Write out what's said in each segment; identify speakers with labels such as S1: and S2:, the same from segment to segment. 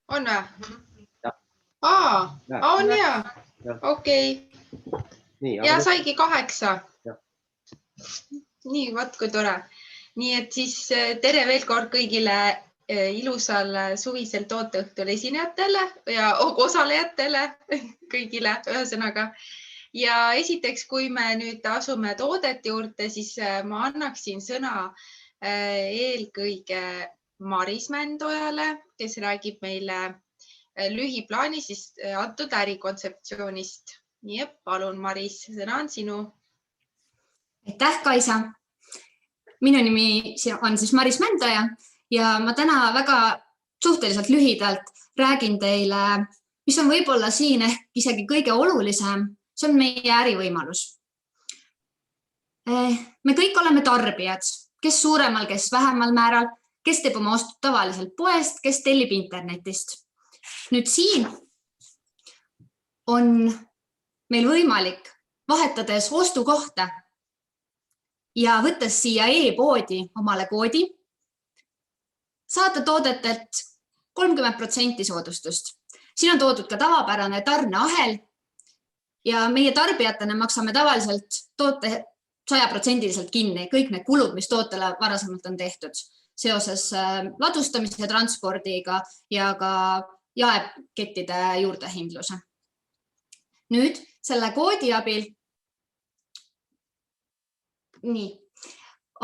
S1: On või?
S2: Näeb.
S1: On hea. Okei. Ja saigi 8. Nii, vaat kui tore. Nii et siis tere veel kord kõigile ilusal suvisel tooteõhtul esinejatele ja osalejatele kõigile ühesõnaga. Ja esiteks, kui me nüüd asume toodet juurde, siis ma annaksin sõna eelkõige Maris Mändojale, kes räägib meile lühiplaani siis antud ärikontseptsioonist. Nii, palun, Maris, sõna on sinu.
S3: Aitäh, Kaisa. Minu nimi on siis Maris Mändoja ja ma täna väga suhteliselt lühidalt räägin teile, mis on võib-olla siin ehk isegi kõige olulisem, see on meie ärivõimalus. Me kõik oleme tarbijad, kes suuremal, kes vähemal määral, kes teeb oma ostud tavaliselt poest, kes tellib internetist. Nüüd siin on meil võimalik vahetades ostukohta ja võttes siia e-poodi omale koodi, saada toodetelt 30% soodustust. Siin on toodud ka tavapärane tarneahel ja meie tarbijatena maksame tavaliselt toote 100% kinni kõik need kulud, mis tootele varasemalt on tehtud seoses ladustamise ja transpordiga ja ka jaekettide juurdehindluse. Nüüd selle koodi abil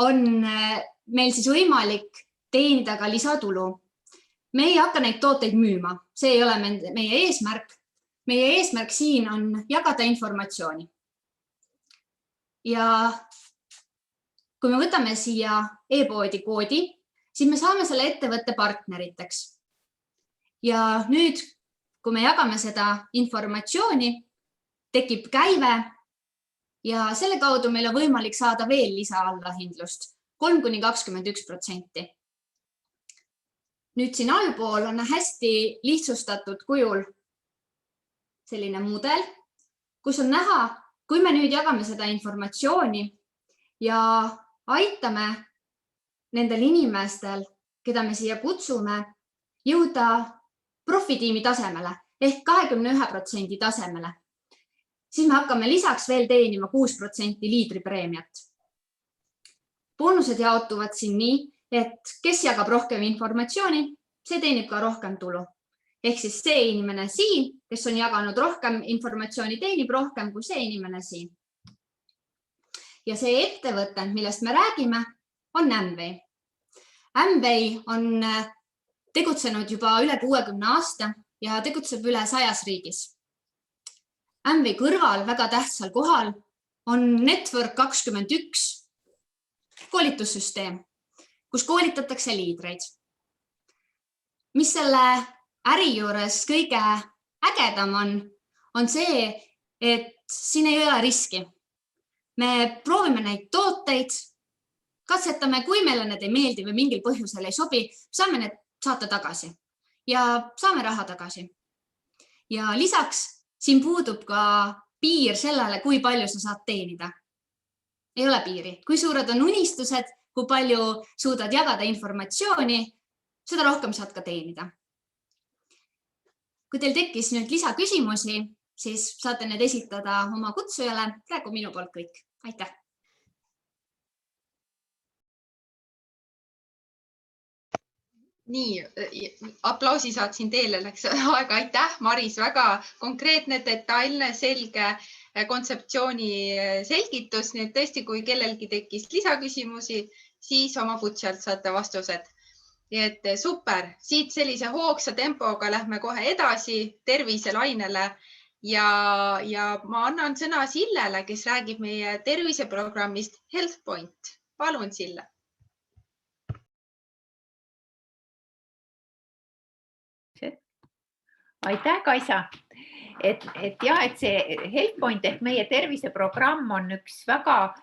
S3: on meil siis võimalik teenida ka lisatulu. Me ei hakka neid tooteid müüma, see ei ole meie eesmärk. Meie eesmärk siin on jagada informatsiooni. Ja kui me võtame siia e-poodi koodi, siis me saame selle ettevõtte partneriteks. Ja nüüd, kui me jagame seda informatsiooni, tekib käive ja selle kaudu meil on võimalik saada veel lisaallahindlust 3–21%. Nüüd siin allpool on hästi lihtsustatud kujul selline mudel, kus on näha, kui me nüüd jagame seda informatsiooni ja aitame nendel inimestel, keda me siia kutsume, jõuda profitiimi tasemele ehk 21% tasemele, siis me hakkame lisaks veel teenima 6% liidripreemiat. Boonused jaotuvad siin nii, et kes jagab rohkem informatsiooni, see teenib ka rohkem tulu. Ehk siis see inimene siin, kes on jaganud rohkem informatsiooni, teenib rohkem kui see inimene siin. Ja see ettevõte, millest me räägime, on Amway. Amway on tegutsenud juba üle 60 aasta ja tegutseb üle 100 riigis. Amway kõrval väga tähtsal kohal on Network 21 koolitussüsteem, kus koolitatakse liidreid. Mis selle äri juures kõige ägedam on see, et siin ei ole riski. Me proovime neid tooteid, katsetame, kui meile need ei meeldi või mingil põhjusel ei sobi, saame need saata tagasi ja saame raha tagasi. Ja lisaks siin puudub ka piir sellele, kui palju sa saad teenida. Ei ole piiri. Kui suured on unistused, kui palju suudad jagada informatsiooni, seda rohkem saad ka teenida. Kui teil tekkis nüüd lisaküsimusi, siis saate need esitada oma kutsujale. Praegu minu poolt kõik. Aitäh!
S1: Nii, aplausi saatsin teile, läks aega. Aitäh, Maris, väga konkreetne, detailne, selge kontseptsiooni selgitus. Nii et tõesti, kui kellelgi tekkis lisaküsimusi, siis oma kutsujalt saate vastused. Nii et super, siit sellise hoogsa tempoga lähme kohe edasi terviselainele ja ma annan sõna Sillele, kes räägib meie terviseprogrammist HealthPoint. Palun, Sille.
S4: Aitäh, Kaisa. Et see HealthPoint ehk meie terviseprogramm on üks väga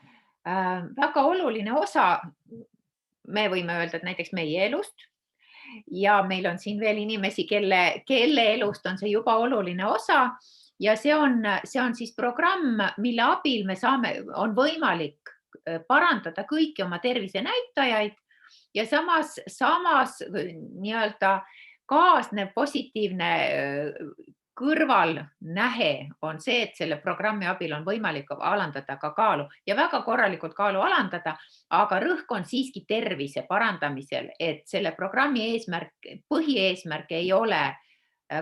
S4: oluline osa, me võime öelda, et näiteks meie elust ja meil on siin veel inimesi, kelle elust on see juba oluline osa ja see on siis programm, mille abil on võimalik parandada kõiki oma tervisenäitajaid ja samas nii-öelda kaasnev positiivne kõrvalnähe on see, et selle programmi abil on võimalik alandada ka kaalu ja väga korralikult kaalu alandada, aga rõhk on siiski tervise parandamisel, et selle programmi põhieesmärk ei ole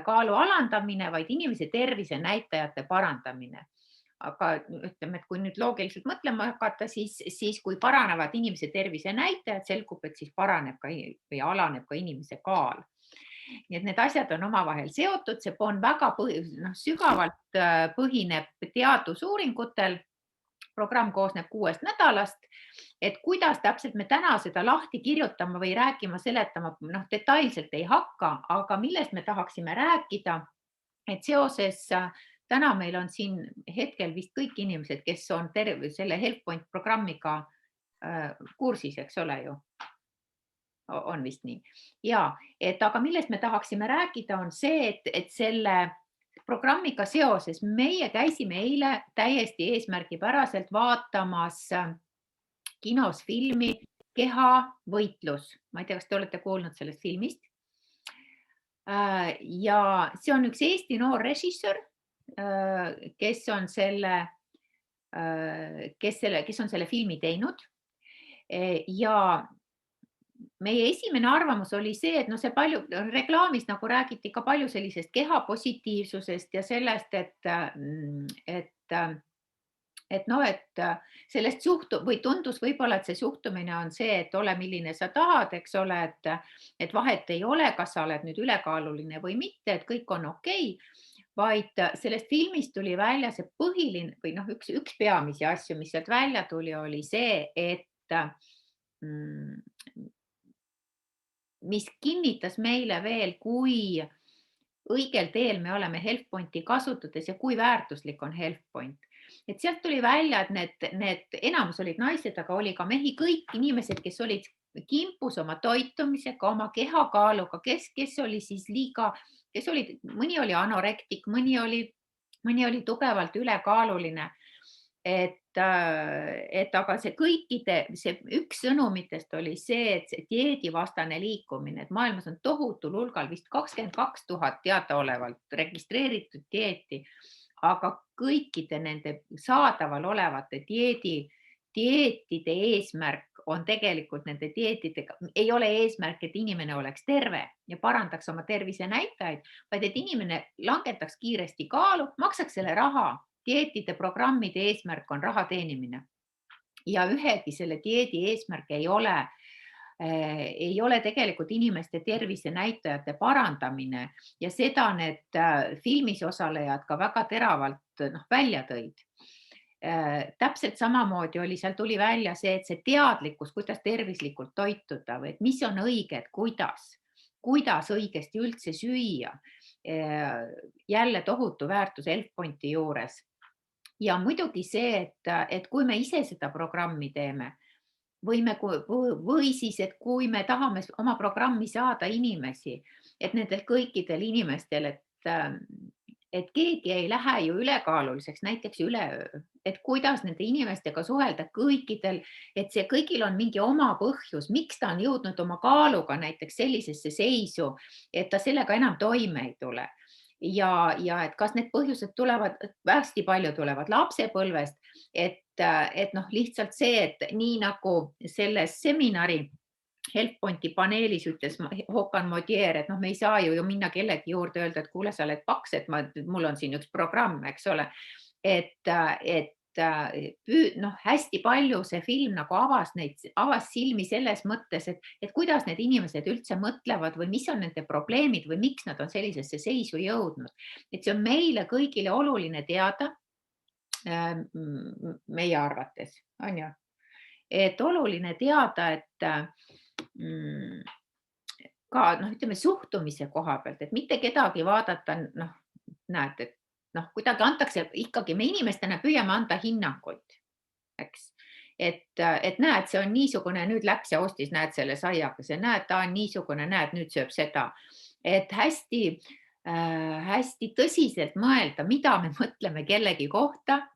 S4: kaalu alandamine, vaid inimese tervise näitajate parandamine. Aga ütleme, et kui nüüd loogiliselt mõtlema hakata, siis kui paranevad inimese tervise näitajad, selgub, et siis paraneb ka või alaneb ka inimese kaal. Nii et need asjad on omavahel seotud, see on väga sügavalt põhineb teadusuuringutel. Programm koosneb 6 nädalast, et kuidas täpselt me täna seda lahti kirjutama või rääkima, seletama, detailselt ei hakka, aga millest me tahaksime rääkida, et seoses täna meil on siin hetkel vist kõik inimesed, kes on selle HealthPoint programmiga kursis, eks ole ju? On vist nii. Ja, aga millest me tahaksime rääkida on see, et selle programmiga seoses meie käisime eile täiesti eesmärgipäraselt vaatamas kinos filmi Kehavõitlus. Ma ei tea, kas te olete kuulnud sellest filmist. Ja see on üks Eesti noor režissöör, kes on selle filmi teinud. Ja meie esimene arvamus oli see, et see palju reklaamis nagu räägiti ka palju sellisest kehapositiivsusest ja sellest, et sellest või tundus võib-olla, et see suhtumine on see, et ole milline sa tahad, eks ole, et vahet ei ole, kas sa oled nüüd ülekaaluline või mitte, et kõik on okei, vaid sellest filmist tuli välja see põhiline või üks peamisi asju, mis sealt välja tuli, oli see, et mis kinnitas meile veel, kui õigel teel me oleme HealthPointi kasutades ja kui väärtuslik on HealthPoint. Et sealt tuli välja, et need enamus olid naised, aga oli ka mehi, kõik inimesed, kes olid kimpus oma toitumisega, oma kehakaaluga, kes oli siis liiga, mõni oli anorektik, mõni oli tugevalt ülekaaluline. Aga see üks sõnumitest oli see, et see dieedivastane liikumine, et maailmas on tohutul hulgal vist 22 000 teadaolevalt registreeritud dieeti, aga kõikide nende saadaval olevate dieetide eesmärk on tegelikult nende dieetidega, ei ole eesmärk, et inimene oleks terve ja parandaks oma tervise näitajaid, vaid et inimene langetaks kiiresti kaalu, maksaks selle raha. Dieetide programmide eesmärk on raha teenimine ja ühegi selle dieedi eesmärk ei ole tegelikult inimeste tervise näitajate parandamine ja seda need filmis osalejad ka väga teravalt välja tõid. Täpselt samamoodi seal tuli välja see, et see teadlikkus, kuidas tervislikult toituda või et mis on õige, et kuidas õigesti üldse süüa. Jälle tohutu väärtus HealthPointi juures. Ja muidugi see, et kui me ise seda programmi teeme või siis, et kui me tahame oma programmi saada inimesi, et nendel kõikidel inimestel, et keegi ei lähe ju ülekaaluliseks näiteks üleöö, et kuidas nende inimestega suhelda kõikidel, et see kõigil on mingi oma põhjus, miks ta on jõudnud oma kaaluga näiteks sellisesse seisu, et ta sellega enam toime ei tule. Ja et kas need põhjused tulevad, hästi palju tulevad lapsepõlvest, et lihtsalt see, et nii nagu selles seminari HealthPointi paneelis ütles Håkan Modier, et me ei saa ju minna kellegi juurde öelda, et kuule, sa oled paks, et mul on siin üks programm, eks ole, et hästi palju see film nagu avas silmi selles mõttes, et kuidas need inimesed üldse mõtlevad või mis on nende probleemid või miks nad on sellisesse seisu jõudnud. Et see on meile kõigile oluline teada meie arvates, on ju. Et oluline teada, et ka ütleme suhtumise koha pealt, et mitte kedagi vaadata, näed, et kuidagi antakse ikkagi, me inimestena püüame anda hinnanguid, eks. Et näed, see on niisugune, nüüd läks ja ostis, näed selle saiakese, näed, ta on niisugune, näed, nüüd sööb seda. Et hästi tõsiselt mõelda, mida me mõtleme kellegi kohta,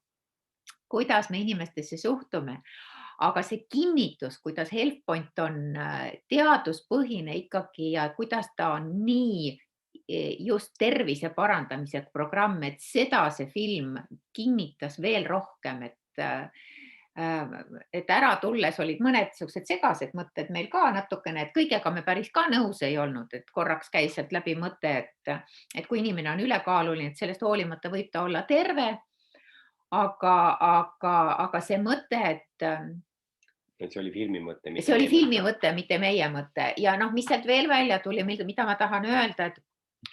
S4: kuidas me inimestesse suhtume. aga see kinnitus, kuidas HealthPoint on teaduspõhine ikkagi ja kuidas ta on nii just tervise parandamise programm, et seda see film kinnitas veel rohkem, et ära tulles olid mõned sellised segased mõtted meil ka natukene, et kõigega me päris ka nõus ei olnud, et korraks käis sealt läbi mõte, et kui inimene on ülekaaluline, et sellest hoolimata võib ta olla terve, aga see mõte,
S2: et see oli filmi mõte.
S4: See oli filmi mõte, mitte meie mõte. Ja mis sealt veel välja tuli, mida ma tahan öelda, et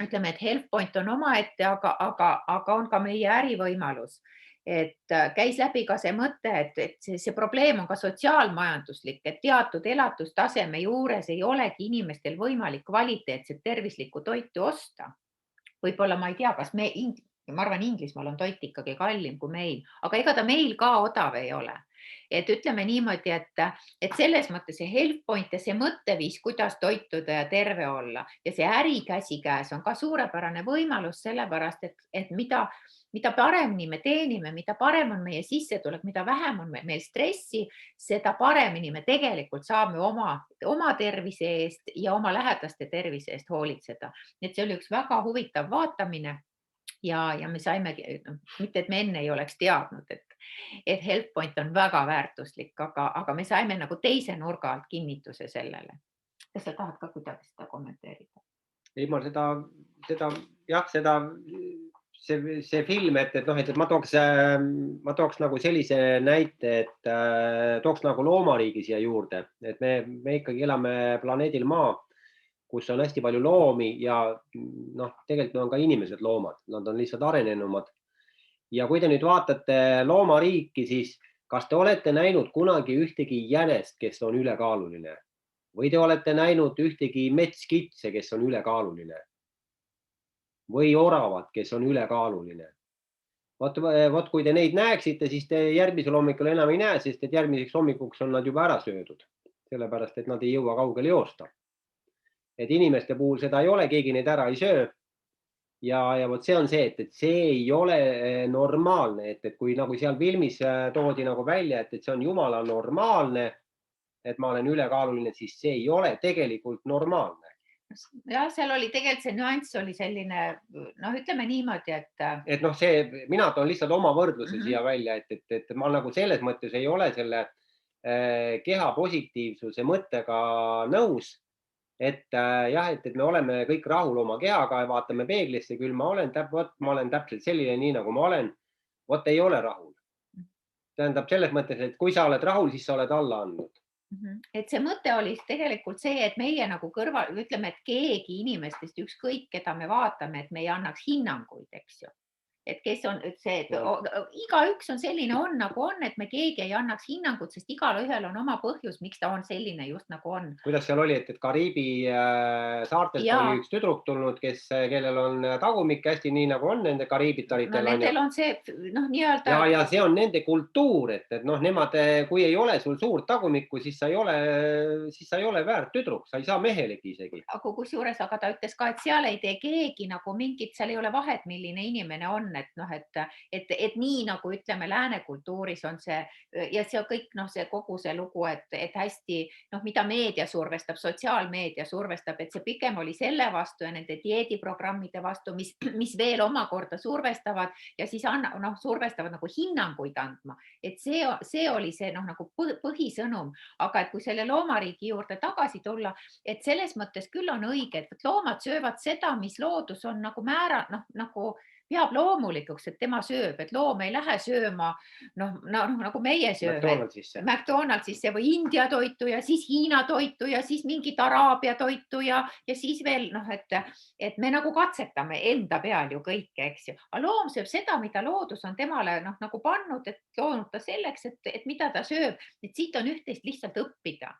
S4: ütleme, et HealthPoint on omaette, aga on ka meie ärivõimalus. Et käis läbi ka see mõte, et see probleem on ka sotsiaalmajanduslik, et teatud elatustaseme juures ei olegi inimestel võimalik kvaliteetset tervislikku toitu osta. Võib-olla ma ei tea, kas ma arvan, Inglismaal on toit ikkagi kallim kui meil, aga ega ta meil ka odav ei ole. Et ütleme niimoodi, et selles mõttes see HealthPoint ja see mõtteviis, kuidas toituda ja terve olla ja see ärikäsikäes on ka suurepärane võimalus sellepärast, et mida paremini me teenime, mida parem on meie sissetulek, mida vähem on meil stressi, seda paremini me tegelikult saame oma tervise eest ja oma lähedaste tervise eest hoolitseda. Et see oli üks väga huvitav vaatamine ja me saime, mitte et me enne ei oleks teadnud, et HealthPoint on väga väärtuslik, aga me saime nagu teise nurga alt kinnituse sellele. Kas sa tahad ka kuidagi seda kommenteerida?
S2: Ei, ma see film, et ma tooks nagu sellise näite, et tooks nagu loomariigi siia juurde, et me ikkagi elame planeedil Maa, kus on hästi palju loomi ja tegelikult on ka inimesed loomad, nad on lihtsalt arenenumad. Ja kui te nüüd vaatate loomariiki, siis kas te olete näinud kunagi ühtegi jänest, kes on ülekaaluline? Või te olete näinud ühtegi metskitse, kes on ülekaaluline? Või oravat, kes on ülekaaluline? Vot kui te neid näeksite, siis te järgmisel hommikul enam ei näe, sest et järgmiseks hommikuks on nad juba ära söödud, sellepärast et nad ei jõua kaugele joosta. Et inimeste puhul seda ei ole, keegi neid ära ei söö. Ja vot see on see, et see ei ole normaalne, et kui nagu seal filmis toodi nagu välja, et see on jumala normaalne, et ma olen ülekaaluline, siis see ei ole tegelikult normaalne.
S4: Ja seal oli tegelikult see nüanss oli selline, ütleme niimoodi,
S2: et mina toon lihtsalt oma võrdluse siia välja, et ma nagu selles mõttes ei ole selle keha positiivsuse mõttega nõus. Et me oleme kõik rahul oma kehaga ja vaatame peeglisse, küll ma olen täpselt selline nii, nagu ma olen. Vot ei ole rahul. Tähendab selles mõttes, et kui sa oled rahul, siis sa oled alla andnud.
S4: Et see mõte oli tegelikult see, et meie nagu kõrval, ütleme, et keegi inimestest ükskõik, keda me vaatame, et me ei annaks hinnanguid, eks ju. Et kes on see, et igaüks on selline on, nagu on, et me keegi ei annaks hinnangut, sest igal ühel on oma põhjus, miks ta on selline just nagu on.
S2: Kuidas seal oli, et Kariibi saartelt oli üks tüdruk tulnud, kellel on tagumik hästi nii nagu on nende kariibitaritel.
S4: Nendel on see, nii-öelda...
S2: Ja see on nende kultuur, et nemad, kui ei ole sul suurt tagumikku, siis sa ei ole väärt tüdruk, sa ei saa mehelegi isegi.
S4: Aga kusjuures, aga ta ütles ka, et seal ei tee keegi nagu mingit, seal ei ole vahet, milline inimene on. Et nii nagu ütleme lääne kultuuris on see ja see kõik see kogu see lugu, et hästi mida meedia survestab, sotsiaalmeedia survestab, et see pigem oli selle vastu ja nende dieediprogrammide vastu, mis veel omakorda survestavad ja siis survestavad nagu hinnanguid andma. Et see oli see nagu põhisõnum, aga et kui selle loomariigi juurde tagasi tulla, et selles mõttes küll on õige, et loomad söövad seda, mis loodus on nagu nagu peab loomulikuks, et tema sööb, et loom ei lähe sööma, nagu meie sööme. McDonaldsisse või India toitu ja siis Hiina toitu ja siis mingit Araabia toitu ja siis veel, et me nagu katsetame enda peal ju kõike, eks ju. Aga loom sööb seda, mida loodus on temale nagu pannud, et loonud ta selleks, et mida ta sööb, et siit on üht-teist lihtsalt õppida.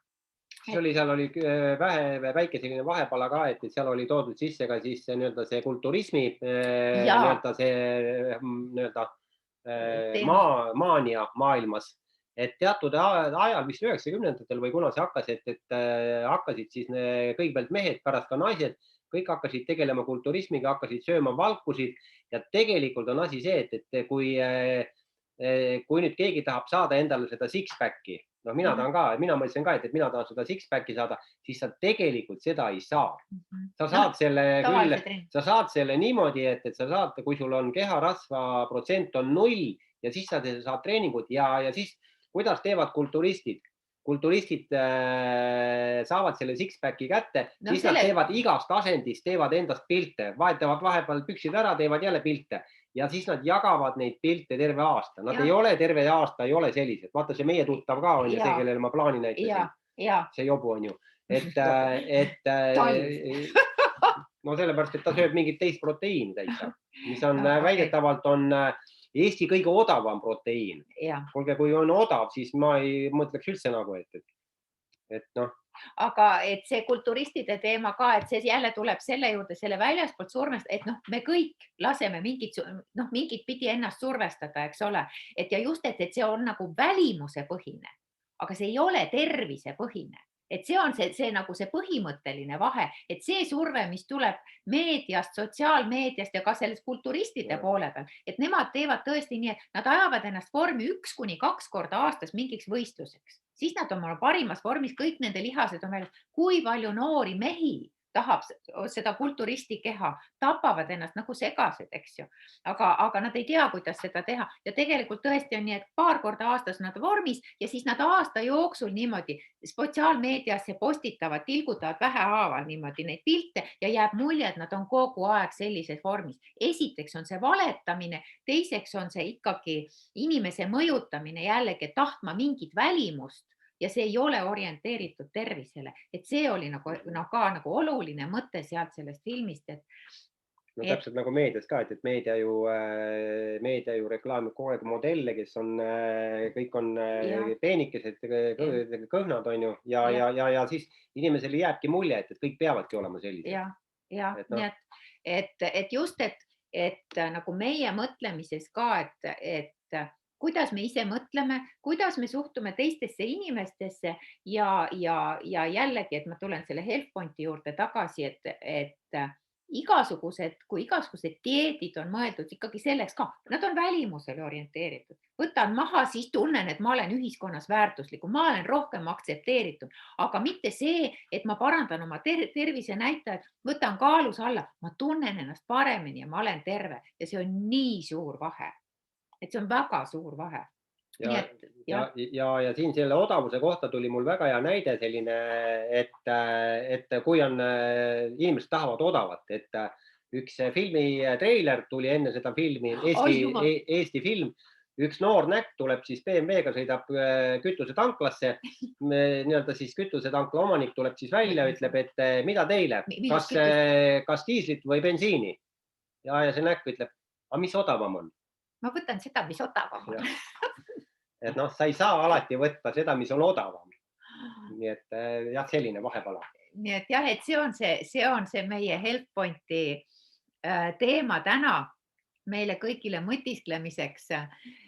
S2: Seal oli väike selline vahepala ka, et seal oli toodud sisse ka siis see kulturismi maania maailmas. Et teatud ajal, vist 90-ndatel või kuna see hakkas, et hakkasid siis kõigepealt mehed, pärast ka naised, kõik hakkasid tegelema kulturismiga, hakkasid sööma valkusid ja tegelikult on asi see, et kui nüüd keegi tahab saada endale seda six-packi, noh, mina tahan ka, mina mõtlesin ka, et mina tahan seda six-packi saada, siis sa tegelikult seda ei saa. Sa saad selle küll, sa saad selle niimoodi, et sa saad, kui sul on keharasva protsent on 0 ja siis sa saad treeningut ja siis kuidas teevad kulturistid? Kulturistid saavad selle six-packi kätte, siis nad teevad igast asendist, teevad endast pilte, vahetavad vahepeal püksid ära, teevad jälle pilte. Ja siis nad jagavad neid pilte terve aasta. Nad ei ole terve aasta, ei ole sellised. Vaata, see meie tuttav ka on ja see, kellele ma plaani näitasin. See jobu on ju. No sellepärast, et ta sööb mingit teist proteiin täitsa, mis on väidetavalt on Eesti kõige odavam proteiin. Kuulge, kui on odav, siis ma ei mõtleks üldse nagu, et noh.
S4: Aga et see kulturistide teema ka, et see jälle tuleb selle juurde, selle väljaspoolt survest, et noh, me kõik laseme mingit pidi ennast survestada, eks ole. Et ja just, et see on nagu välimuse põhine, aga see ei ole tervise põhine. Et see on see nagu see põhimõtteline vahe, et see surve, mis tuleb meediast, sotsiaalmeediast ja ka sellest kulturistide poole peal, et nemad teevad tõesti nii, et nad ajavad ennast vormi 1 kuni 2 korda aastas mingiks võistluseks. Siis nad on parimas vormis, kõik nende lihased on väljas. Kui palju noori mehi tahab seda kulturisti keha, tapavad ennast nagu segased, eks ju. Aga nad ei tea, kuidas seda teha. Ja tegelikult tõesti on nii, et paar korda aastas nad vormis ja siis nad aasta jooksul niimoodi sotsiaalmeediasse postitavad, tilgutavad vähehaaval niimoodi neid pilte ja jääb mulje, et nad on kogu aeg sellises vormis. Esiteks on see valetamine, teiseks on see ikkagi inimese mõjutamine jällegi tahtma mingit välimust. Ja see ei ole orienteeritud tervisele. Et see oli ka nagu oluline mõte sealt sellest filmist.
S2: No täpselt nagu meedias ka, et meedia ju reklaamib kogu aeg modelle, kes on, kõik on peenikesed, kõhnad on ju. Ja siis inimesele jääbki mulje, et kõik peavadki olema sellised.
S4: Et just, et nagu meie mõtlemises ka, et kuidas me ise mõtleme, kuidas me suhtume teistesse inimestesse ja jällegi, et ma tulen selle HealthPointi juurde tagasi, et kui igasugused dieedid on mõeldud ikkagi selleks ka, nad on välimusele orienteeritud. Võtan maha, siis tunnen, et ma olen ühiskonnas väärtuslikum, ma olen rohkem aktsepteeritud, aga mitte see, et ma parandan oma tervise näitajad, võtan kaalus alla, ma tunnen ennast paremini ja ma olen terve ja see on nii suur vahe. Et see on väga suur vahe.
S2: Ja siin selle odavuse kohta tuli mul väga hea näide selline, et kui on, inimesed tahavad odavat, et üks filmi treiler tuli enne seda filmi, Eesti film, üks noor näkk tuleb siis BMW-ga, sõidab kütusetanklasse, nii-öelda siis kütusetankla omanik tuleb siis välja, ütleb, et mida teile, kas diislit või bensiini? Ja see näkk ütleb, aga mis odavam on?
S4: Ma võtan seda, mis odavam on.
S2: Et noh, sa ei saa alati võtta seda, mis on odavam. Nii et jah, selline vahepala.
S4: Nii et jah, et see on see meie HealthPointi teema täna meile kõigile mõtisklemiseks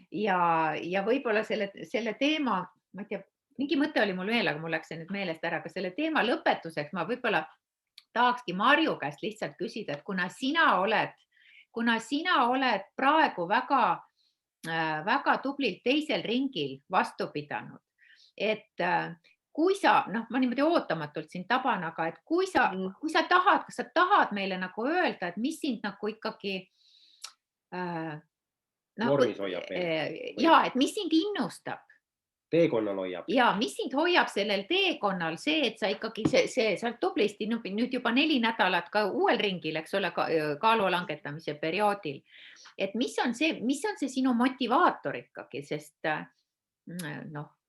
S4: ja võib-olla selle teema, ma ei tea, mingi mõte oli mul veel, aga mul läks see nüüd meelest ära, aga selle teema lõpetuseks ma võib-olla tahakski Marju käest lihtsalt küsida, et kuna sina oled praegu väga tublilt teisel ringil vastu pidanud, et kui sa, ma niimoodi ootamatult sind taban, aga et kui sa tahad, kas sa tahad meile nagu öelda, et mis sind nagu ikkagi
S2: vormis hoiab meil.
S4: Ja, et mis sind innustab?
S2: Teekonnal hoiab.
S4: Ja, mis sind hoiab sellel teekonnal, see, et sa ikkagi, sa oled tublisti nüüd juba 4 nädalat ka uuel ringil, eks ole, kaalu langetamise perioodil. Et mis on see sinu motivaator ikkagi, sest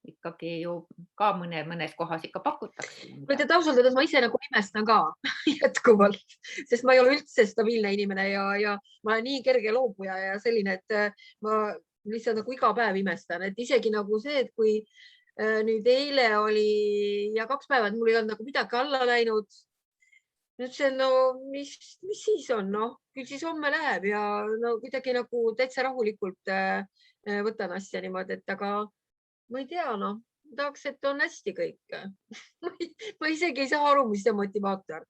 S4: ikkagi ju ka mõnes kohas ikka pakutakse.
S5: Kui ausalt öeldes ma ise nagu imestan ka jätkuvalt, sest ma ei ole üldse stabiilne inimene ja ma olen nii kerge loobuja ja selline, et ma lihtsalt nagu iga päev imestan, et isegi nagu see, et kui nüüd eile oli ja 2 päeva, et mul ei olnud nagu midagi alla läinud. Nüüd see mis siis on, küll siis homme läheb ja kuidagi nagu täitsa rahulikult võtan asja niimoodi, et aga ma ei tea, tahaks, et on hästi kõik. Ma isegi ei saa aru, mis see motivaator.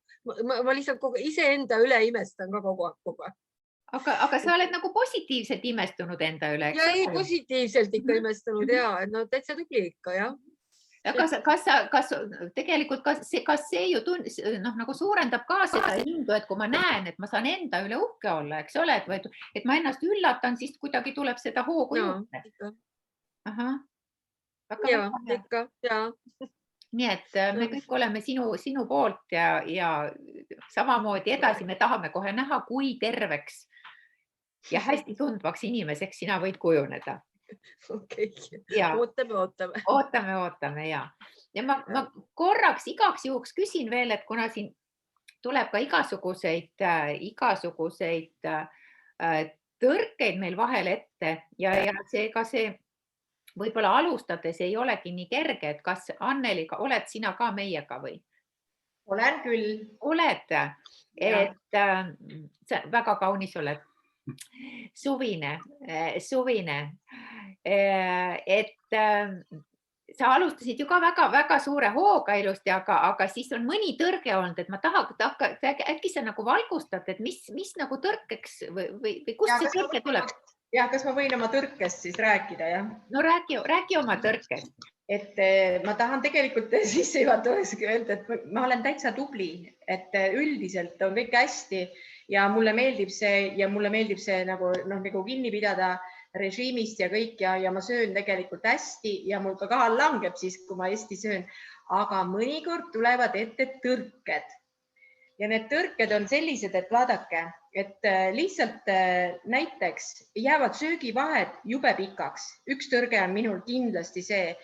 S5: Ma lihtsalt iseenda üle imestan ka kogu aeg.
S4: Aga sa oled nagu positiivselt imestunud enda üle, eks?
S5: Ja ei, positiivselt ikka imestunud ja täitsa tubli ikka, jah.
S4: kas tegelikult kas see ju nagu suurendab ka seda hindu, et kui ma näen, et ma saan enda üle uhke olla, eks ole, et ma ennast üllatan, siis kuidagi tuleb seda hoogu juurde. Ahah.
S5: Ja, ikka, ja.
S4: Nii et me kõik oleme sinu poolt ja samamoodi edasi me tahame kohe näha, kui terveks ja hästi tundvaks inimeseks sina võid kujuneda.
S5: Okei,
S4: Ja.
S5: ootame.
S4: Ja ma korraks igaks juhuks küsin veel, et kuna siin tuleb ka igasuguseid tõrkeid meil vahel ette ja see võib-olla alustades ei olegi nii kerge, et kas Anneli, oled sina ka meiega või?
S1: Olen küll.
S4: Oled, et sa väga kaunis oled. Suvine, et sa alustasid ju ka väga suure hooga ilusti, aga siis on mõni tõrge olnud, et ma tahan, äkki sa nagu valgustad, et mis nagu tõrkeks või kust see tõrke tuleb?
S1: Ja, kas ma võin oma tõrkest siis rääkida, jah?
S4: No räägi oma tõrkest.
S1: Et ma tahan tegelikult sissejuhatuseks öelda, et ma olen täitsa tubli, et üldiselt on kõik hästi ja mulle meeldib see nagu kinni pidada režiimist ja kõik ja ma söön tegelikult hästi ja mul ka kaal langeb siis, kui ma hästi söön, aga mõnikord tulevad ette tõrked. Ja need tõrked on sellised, et vaadake, et lihtsalt näiteks jäävad söögivahed jube pikaks. Üks tõrge on minul kindlasti see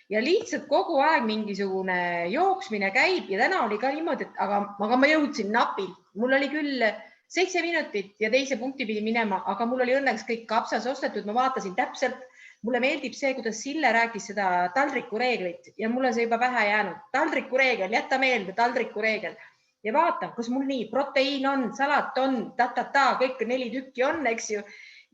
S1: ja lihtsalt kogu aeg mingisugune jooksmine käib ja täna oli ka niimoodi, et aga ma jõudsin napilt. Mul oli küll 7 minutit ja teise punkti pidi minema, aga mul oli õnneks kõik kapsas ostetud. Ma vaatasin täpselt, mulle meeldib see, kuidas Sille rääkis seda taldrikureeglit ja mulle see juba pähe jäänud. Taldrikureegel, jätta meelde taldrikureegel. Ja vaatan, kas mul nii proteiin on, salat on, kõik 4 tükki on, eks ju.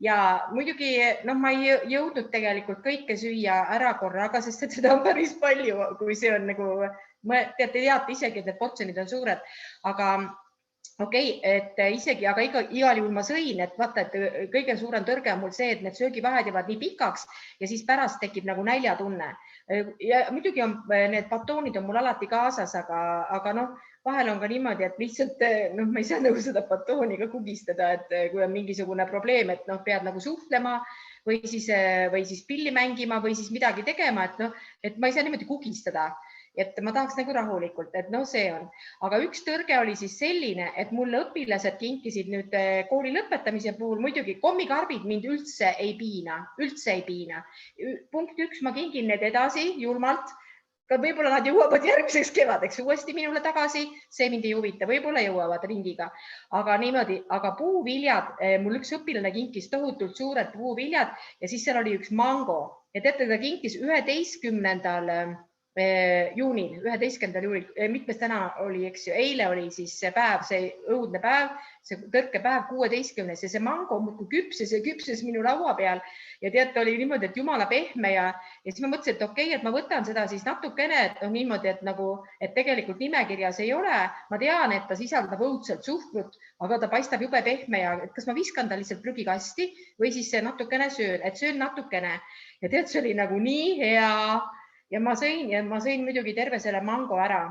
S1: Ja muidugi, ma ei jõudnud tegelikult kõike süüa ära korraga, sest seda on päris palju, kui see on nagu, teate isegi, et need portsjonid on suured, aga okei, et isegi, aga igal juhul ma sõin, et vaata, et kõige suurem tõrge on mul see, et need söögivahed jäävad nii pikaks ja siis pärast tekib nagu näljatunne. Ja muidugi on need batoonid on mul alati kaasas, aga vahel on ka niimoodi, et lihtsalt ma ei saa nagu seda batooni ka kugistada, et kui on mingisugune probleem, et pead nagu suhtlema või siis pilli mängima või siis midagi tegema, et ma ei saa niimoodi kugistada. Et ma tahaks nagu rahulikult, et see on. Aga üks tõrge oli siis selline, et mulle õpilased kinkisid nüüd kooli lõpetamise puhul, muidugi kommikarbid mind üldse ei piina. Punkt 1, ma kingin need edasi julmalt. Ka võib-olla nad jõuavad järgmiseks kevadeks uuesti minule tagasi, see mind ei huvita, võib-olla jõuavad ringiga. Aga niimoodi, aga puuviljad, mul üks õpilane kinkis tohutult suured puuviljad ja siis seal oli üks mango. Ja teate, ta kinkis 11. juunil, mitmes täna oli, eks ju, eile oli siis see päev, see õudne päev, see tõrkepäev 16. ja see mango küpses minu laua peal ja teate, oli niimoodi, et jumala pehme ja siis ma mõtlesin, et okei, et ma võtan seda siis natukene, et niimoodi, et tegelikult nimekirjas ei ole, ma tean, et ta sisaldab õudselt suhkrut, aga ta paistab jube pehme ja kas ma viskan ta lihtsalt prügikasti või siis natukene söön natukene ja tead, see oli nagu nii hea. Ja ma sõin muidugi terve selle mango ära,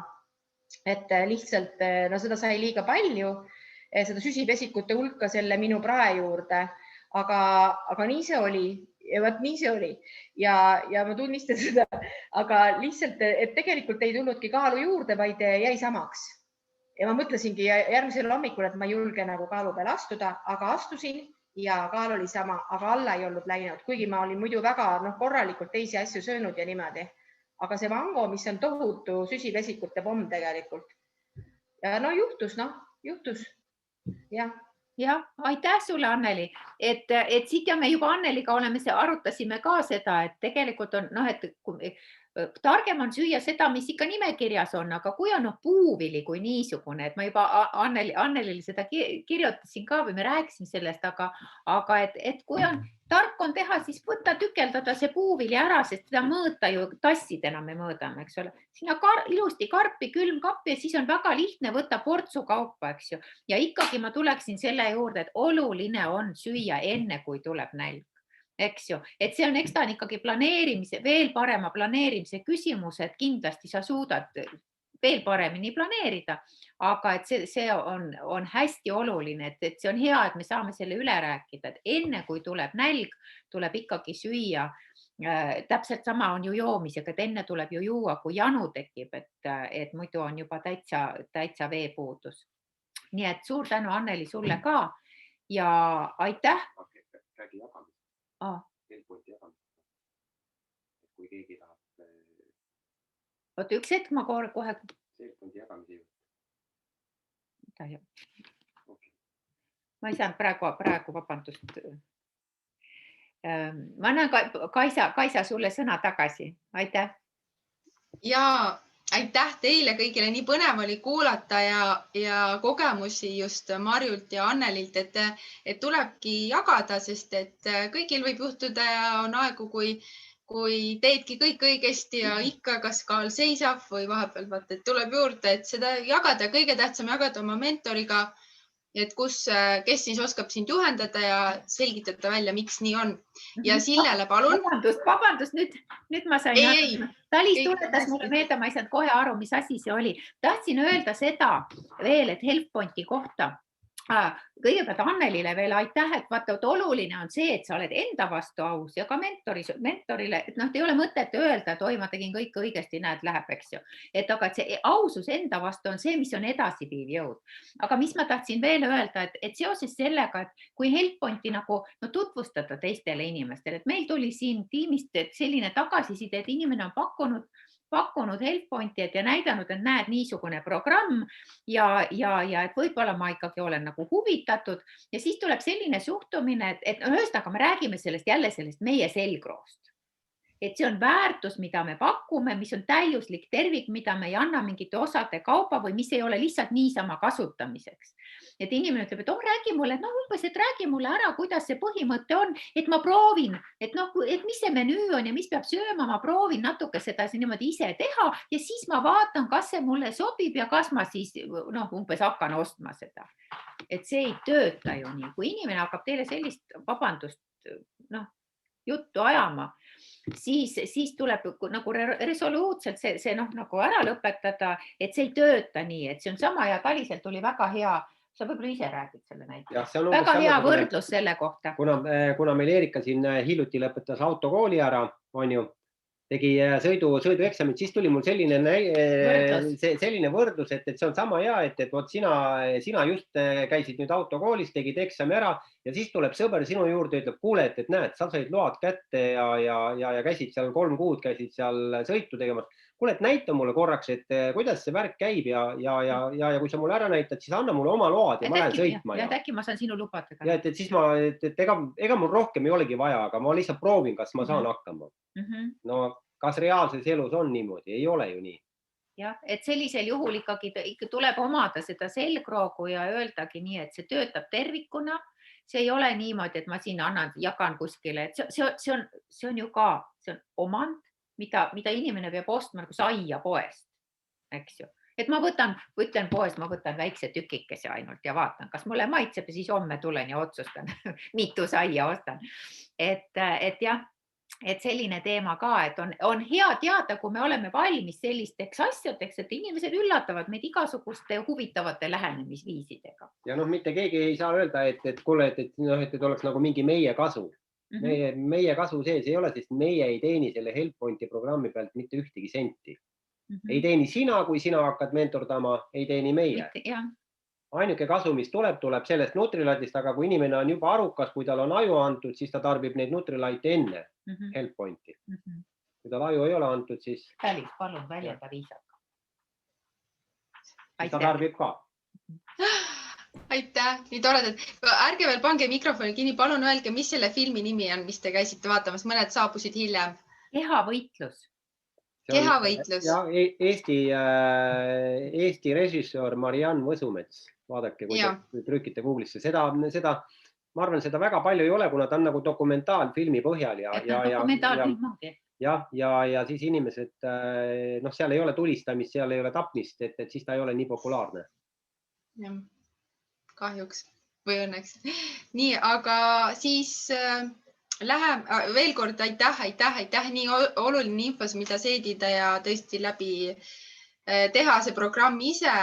S1: et lihtsalt seda sai liiga palju, seda süsivesikute hulka selle minu prae juurde, aga nii see oli. Ja võt nii see oli ja ma tunnistan seda, aga lihtsalt, et tegelikult ei tulnudki kaalu juurde, vaid jäi samaks. Ja ma mõtlesingi järgmisel hommikul, et ma ei julge nagu kaalu peale astuda, aga astusin ja kaal oli sama, aga alla ei olnud läinud, kuigi ma olin muidu väga korralikult teisi asju söönud ja niimoodi. Aga see mango, mis on tohutu süsivesikute pomm tegelikult. Ja juhtus.
S4: Ja, aitäh sulle, Anneli. Et siit ja me juba Anneliga arutasime ka seda, et tegelikult on, et targem on süüa seda, mis ikka nimekirjas on, aga kui on puuvili kui niisugune, et ma juba Annelile seda kirjutasin ka või me rääkisime sellest, aga et kui on tark on teha, siis võtta tükeldada see puuvili ära, sest seda mõõta ju tassidena me mõõdame, eks ole. Sinna ilusti karpi, külmkappi ja siis on väga lihtne võtta portsu kaupa, eks ju. Ja ikkagi ma tuleksin selle juurde, et oluline on süüa enne, kui tuleb nälg. eks ju, et see on, eks ta on ikkagi planeerimise, veel parema planeerimise küsimus, et kindlasti sa suudad veel paremini planeerida, aga et see on hästi oluline, et see on hea, et me saame selle üle rääkida, et enne kui tuleb nälg, tuleb ikkagi süüa. Täpselt sama on ju joomisega, et enne tuleb ju juua, kui janu tekib, et muidu on juba täitsa veepuudus. Nii et suur tänu, Anneli, sulle ka ja aitäh.
S2: Räägi jagamist. Helpointi jagamist. Kui keegi tahab.
S4: Oota, üks hetk ma kohe.
S2: Helpointi jagamise juurde.
S4: Ma ei saanud praegu vabandust. Ma annan Kaisa sulle sõna tagasi. Aitäh.
S1: Ja aitäh teile kõigile, nii põnev oli kuulata ja kogemusi just Marjult ja Annelilt, et tulebki jagada, sest et kõigil võib juhtuda ja on aegu, kui teedki kõik õigesti ja ikka kas kaal seisab või vahepeal vaata, et tuleb juurde, et seda jagada, kõige tähtsam jagada oma mentoriga, et kes siis oskab sind juhendada ja selgitada välja, miks nii on. Ja Sillele palun.
S4: Vabandust, nüüd ma sain. Talis tuletas mulle meelde, ma ei saanud kohe aru, mis asi see oli. Tahtsin öelda seda veel, et Helpointi kohta. Kõigepealt Annelile veel aitäh, et vaata, oluline on see, et sa oled enda vastu aus ja ka mentorile, et ei ole mõtet öelda, et oi, ma tegin kõik õigesti, näed, läheb, eks ju. Aga see ausus enda vastu on see, mis on edasiviiv jõud. Aga mis ma tahtsin veel öelda, et seoses sellega, et kui Helpointi tutvustada teistele inimestele, et meil tuli siin tiimist selline tagasiside, et inimene on pakkunud Helpointi ja näidanud, et näed niisugune programm ja et võib-olla ma ikkagi olen huvitatud ja siis tuleb selline suhtumine, et ühesõnaga me räägime sellest meie selgroost. Et see on väärtus, mida me pakume, mis on täiuslik tervik, mida me ei anna mingite osade kaupa või mis ei ole lihtsalt niisama kasutamiseks. Et inimene ütleb, et räägi mulle, et räägi mulle ära, kuidas see põhimõte on, et ma proovin, et mis see menüü on ja mis peab sööma, ma proovin natuke seda niimoodi ise teha ja siis ma vaatan, kas see mulle sobib ja kas ma siis umbes hakkan ostma seda. Et see ei tööta ju nii, kui inimene hakkab teile sellist juttu ajama, siis tuleb resoluutselt see ära lõpetada, et see ei tööta nii, et see on sama ja Taliselt tuli väga hea. Sa võib-olla ise räägid selle näite. Väga hea võrdlus selle kohta.
S2: Kuna meil Eerika siin hiljuti lõpetas autokooli ära, on ju, tegi sõidueksamit, siis tuli mul selline võrdlus, et see on sama hea, et vot sina just käisid nüüd autokoolis, tegid eksami ära ja siis tuleb sõber sinu juurde ja ütleb, kuule, et näed, sa said load kätte ja käisid seal 3 kuud, käisid seal sõitu tegemas. Kuule, et näita mulle korraks, et kuidas see värk käib ja kui sa mulle ära näitad, siis anna mulle oma load ja ma lähen sõitma.
S4: Ja äkki ma saan sinu lubadega.
S2: Ja et siis ega mul rohkem ei olegi vaja, aga ma lihtsalt proovin, kas ma saan hakkama. No kas reaalses elus on niimoodi? Ei ole ju nii.
S4: Jah, et sellisel juhul ikkagi tuleb omada seda selgroogu ja öeldagi nii, et see töötab tervikuna. See ei ole niimoodi, et ma siin jagan kuskile. See on ju ka, see on omand, mida inimene peab ostma nagu saia poest, eks ju. Et ma võtan poest, ma võtan väikse tükikese ainult ja vaatan, kas mulle maitseb ja siis homme tulen ja otsustan, mitu saia ostan. Et jah, et selline teema ka, et on hea teada, kui me oleme valmis sellisteks asjadeks, et inimesed üllatavad meid igasuguste huvitavate lähenemisviisidega.
S2: Ja mitte keegi ei saa öelda, et kuule, et oleks nagu mingi meie kasu. Meie kasu sees ei ole, sest meie ei teeni selle Helpointi programmi pealt mitte ühtegi senti. Ei teeni sina, kui sina hakkad mentordama, ei teeni meie. Ainuke kasu, mis tuleb sellest Nutrilightist, aga kui inimene on juba arukas, kui tal on aju antud, siis ta tarbib neid Nutrilighti enne Helpointi. Kui tal aju ei ole antud, siis...
S4: Talis, palun väljenda viisaka.
S2: Ta tarbib ka.
S1: Aitäh, nii toredad. Ärge veel pange mikrofoni kinni, palun öelge, mis selle filmi nimi on, mis te käisite vaatamas, mõned saabusid hiljem.
S4: Kehavõitlus.
S1: Kehavõitlus.
S2: Ja Eesti režissöör Mariann Võsumets. Vaadake, kui trükite Google'isse. Ma arvan, seda väga palju ei ole, kuna ta on nagu dokumentaalfilmi põhjal. Ja siis inimesed, seal ei ole tulistamist, seal ei ole tapmist, et siis ta ei ole nii populaarne.
S1: Kahjuks või õnneks. Nii, aga siis veel kord aitäh, nii oluline infos, mida seedida ja tõesti läbi teha see programm ise.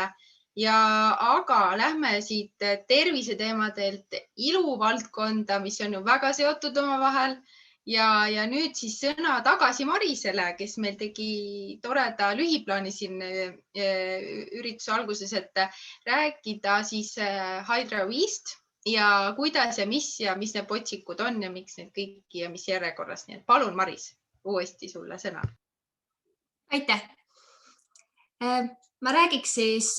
S1: Aga lähme siit terviseteemadelt iluvaldkonda, mis on ju väga seotud omavahel. Ja nüüd siis sõna tagasi Marisele, kes meil tegi toreda lühiplaani siin ürituse alguses, et rääkida siis Hydra Vist ja kuidas ja mis need potsikud on ja miks need kõiki ja mis järjekorras. Nii et palun, Maris, uuesti sulle sõna.
S3: Aitäh. Ma räägiks siis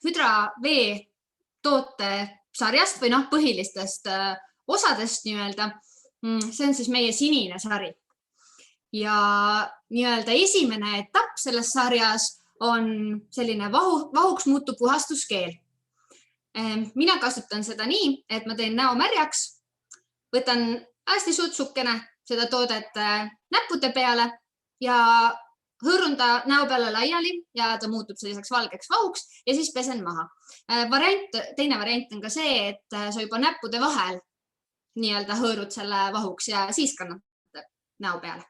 S3: Hydra vee toote sarjast või põhilistest osadest nii-öelda. See on siis meie sinine sari. Ja nii-öelda esimene etapp selles sarjas on selline vahuks muutuv puhastuskeel. Mina kasutan seda nii, et ma teen näo märjaks, võtan hästi sutsukene seda toodet näppude peale ja hõõrun ta näo peale laiali ja ta muutub selliseks valgeks vahuks ja siis pesen maha. Teine variant on ka see, et sa juba näppude vahel nii-öelda hõõrud selle vahuks ja siis kannad näo peale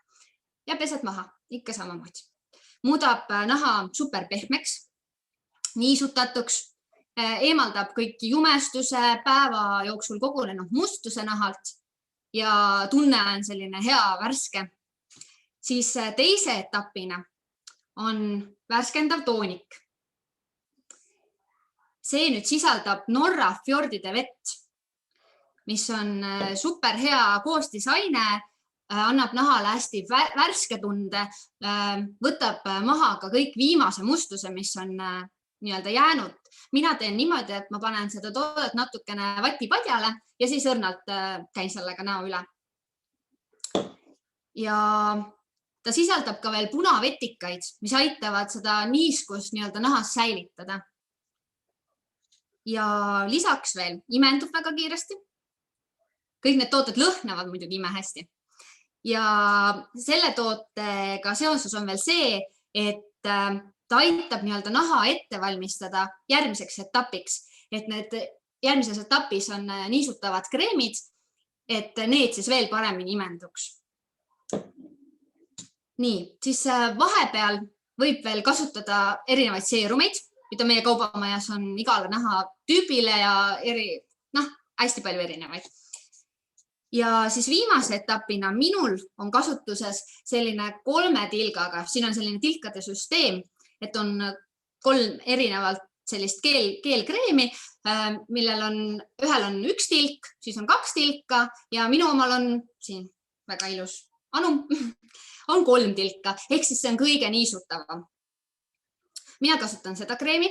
S3: ja pesed maha ikka samamoodi. Muudab naha super pehmeks, niisutatuks, eemaldab kõiki jumestuse, päeva jooksul kogunenud mustuse nahalt ja tunne on selline hea värske. Siis teise etapina on värskendav toonik. See nüüd sisaldab Norra fjordide vett, mis on super hea koostisaine, annab nahale hästi värske tunde, võtab maha ka kõik viimase mustuse, mis on nii-öelda jäänud. Mina teen niimoodi, et ma panen seda toodet natukene vatipadjale ja siis õrnalt käin sellega näo üle. Ja ta sisaldab ka veel punavetikaid, mis aitavad seda niiskust nii-öelda nahas säilitada. Ja lisaks veel imendub väga kiiresti. Kõik need tooted lõhnavad muidugi ime hästi. Ja selle tootega seoses on veel see, et ta aitab nii-öelda naha ette valmistada järgmiseks etapiks. Et need järgmises etapis on niisutavad kreemid, et need siis veel paremini imenduks. Nii, siis vahepeal võib veel kasutada erinevaid seerumeid, mida meie kaubamajas on igale naha tüübile ja hästi palju erinevaid. Ja siis viimase etapina minul on kasutuses selline 3 tilgaga. Siin on selline tilkade süsteem, et on 3 erinevalt sellist keelkreemi, millel ühel on 1 tilk, siis on 2 tilka ja minu omal on siin väga ilus anum, on 3 tilka, ehk siis see on kõige niisutavam. Mina kasutan seda kreemi.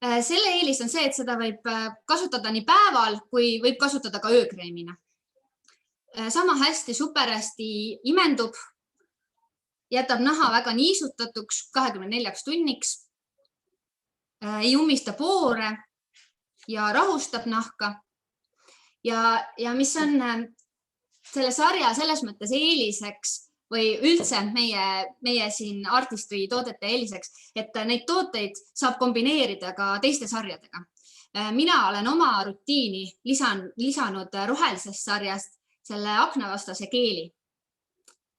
S3: Selle eelis on see, et seda võib kasutada nii päeval, kui võib kasutada ka öökreemina. Sama hästi, super hästi imendub, jätab naha väga niisutatuks 24 tunniks, ei ummista poore ja rahustab nahka. Ja mis on selle sarja selles mõttes eeliseks või üldse meie siin Artistry toodete eeliseks, et neid tooteid saab kombineerida ka teiste sarjadega. Mina olen oma rutiini lisanud rohelisest sarjast selle aknavastase keeli.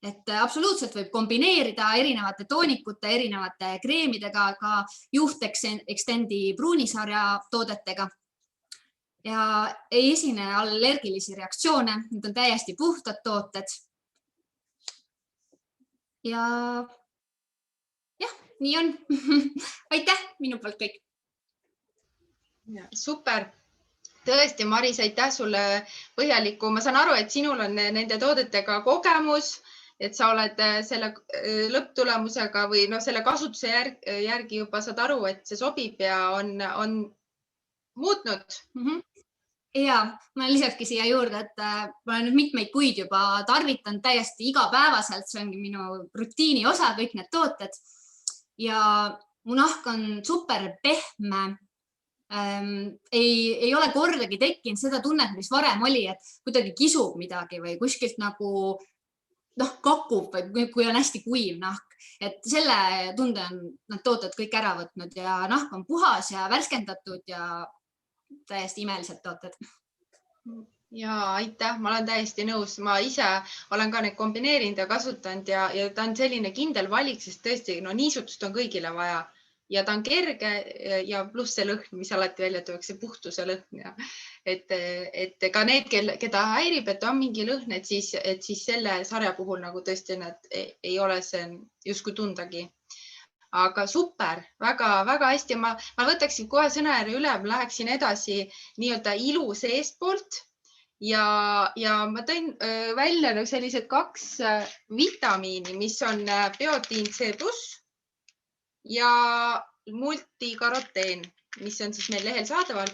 S3: Et absoluutselt võib kombineerida erinevate toonikute, erinevate kreemidega, ka Youth Extendi pruunisarja toodetega. Ja ei esine allergilisi reaktsioone, need on täiesti puhtad tooted. Ja jah, nii on. Aitäh minu poolt kõik.
S1: Super. Tõesti, Maris, aitäh sulle põhjaliku. Ma saan aru, et sinul on nende toodetega kogemus, et sa oled selle lõpptulemusega või selle kasutuse järgi juba saad aru, et see sobib ja on muutnud.
S3: Ja ma lisakski siia juurde, et ma olen nüüd mitmeid kuid juba tarvitan täiesti igapäevaselt. See ongi minu rutiini osa, kõik need tooted. Ja mu nahk on super pehme. Ei ole kordagi tekkinud seda tunnet, mis varem oli, et kuidagi kisub midagi või kuskilt nagu kakub või kui on hästi kuiv nahk. Et selle tunde on need tooted kõik ära võtnud ja nahk on puhas ja värskendatud ja täiesti imelised tooted.
S1: Ja aitäh, ma olen täiesti nõus, ma ise olen ka neid kombineerinud ja kasutanud ja ta on selline kindel valik, sest tõesti niisutust on kõigile vaja ja ta on kerge ja pluss see lõhn, mis alati välja tuuakse, puhtuse lõhn ja et ka need, keda häirib, et on mingi lõhn, et siis selle sarja puhul nagu tõesti nad ei ole see justkui tundagi. Aga super, väga hästi. Ma võtaksin kohe sõnajärje üle, ma läheksin edasi nii-öelda ilu seestpoolt ja ma tõin välja sellised 2 vitamiini, mis on biotiin C+ ja multikaroteen, mis on siis meil lehel saadaval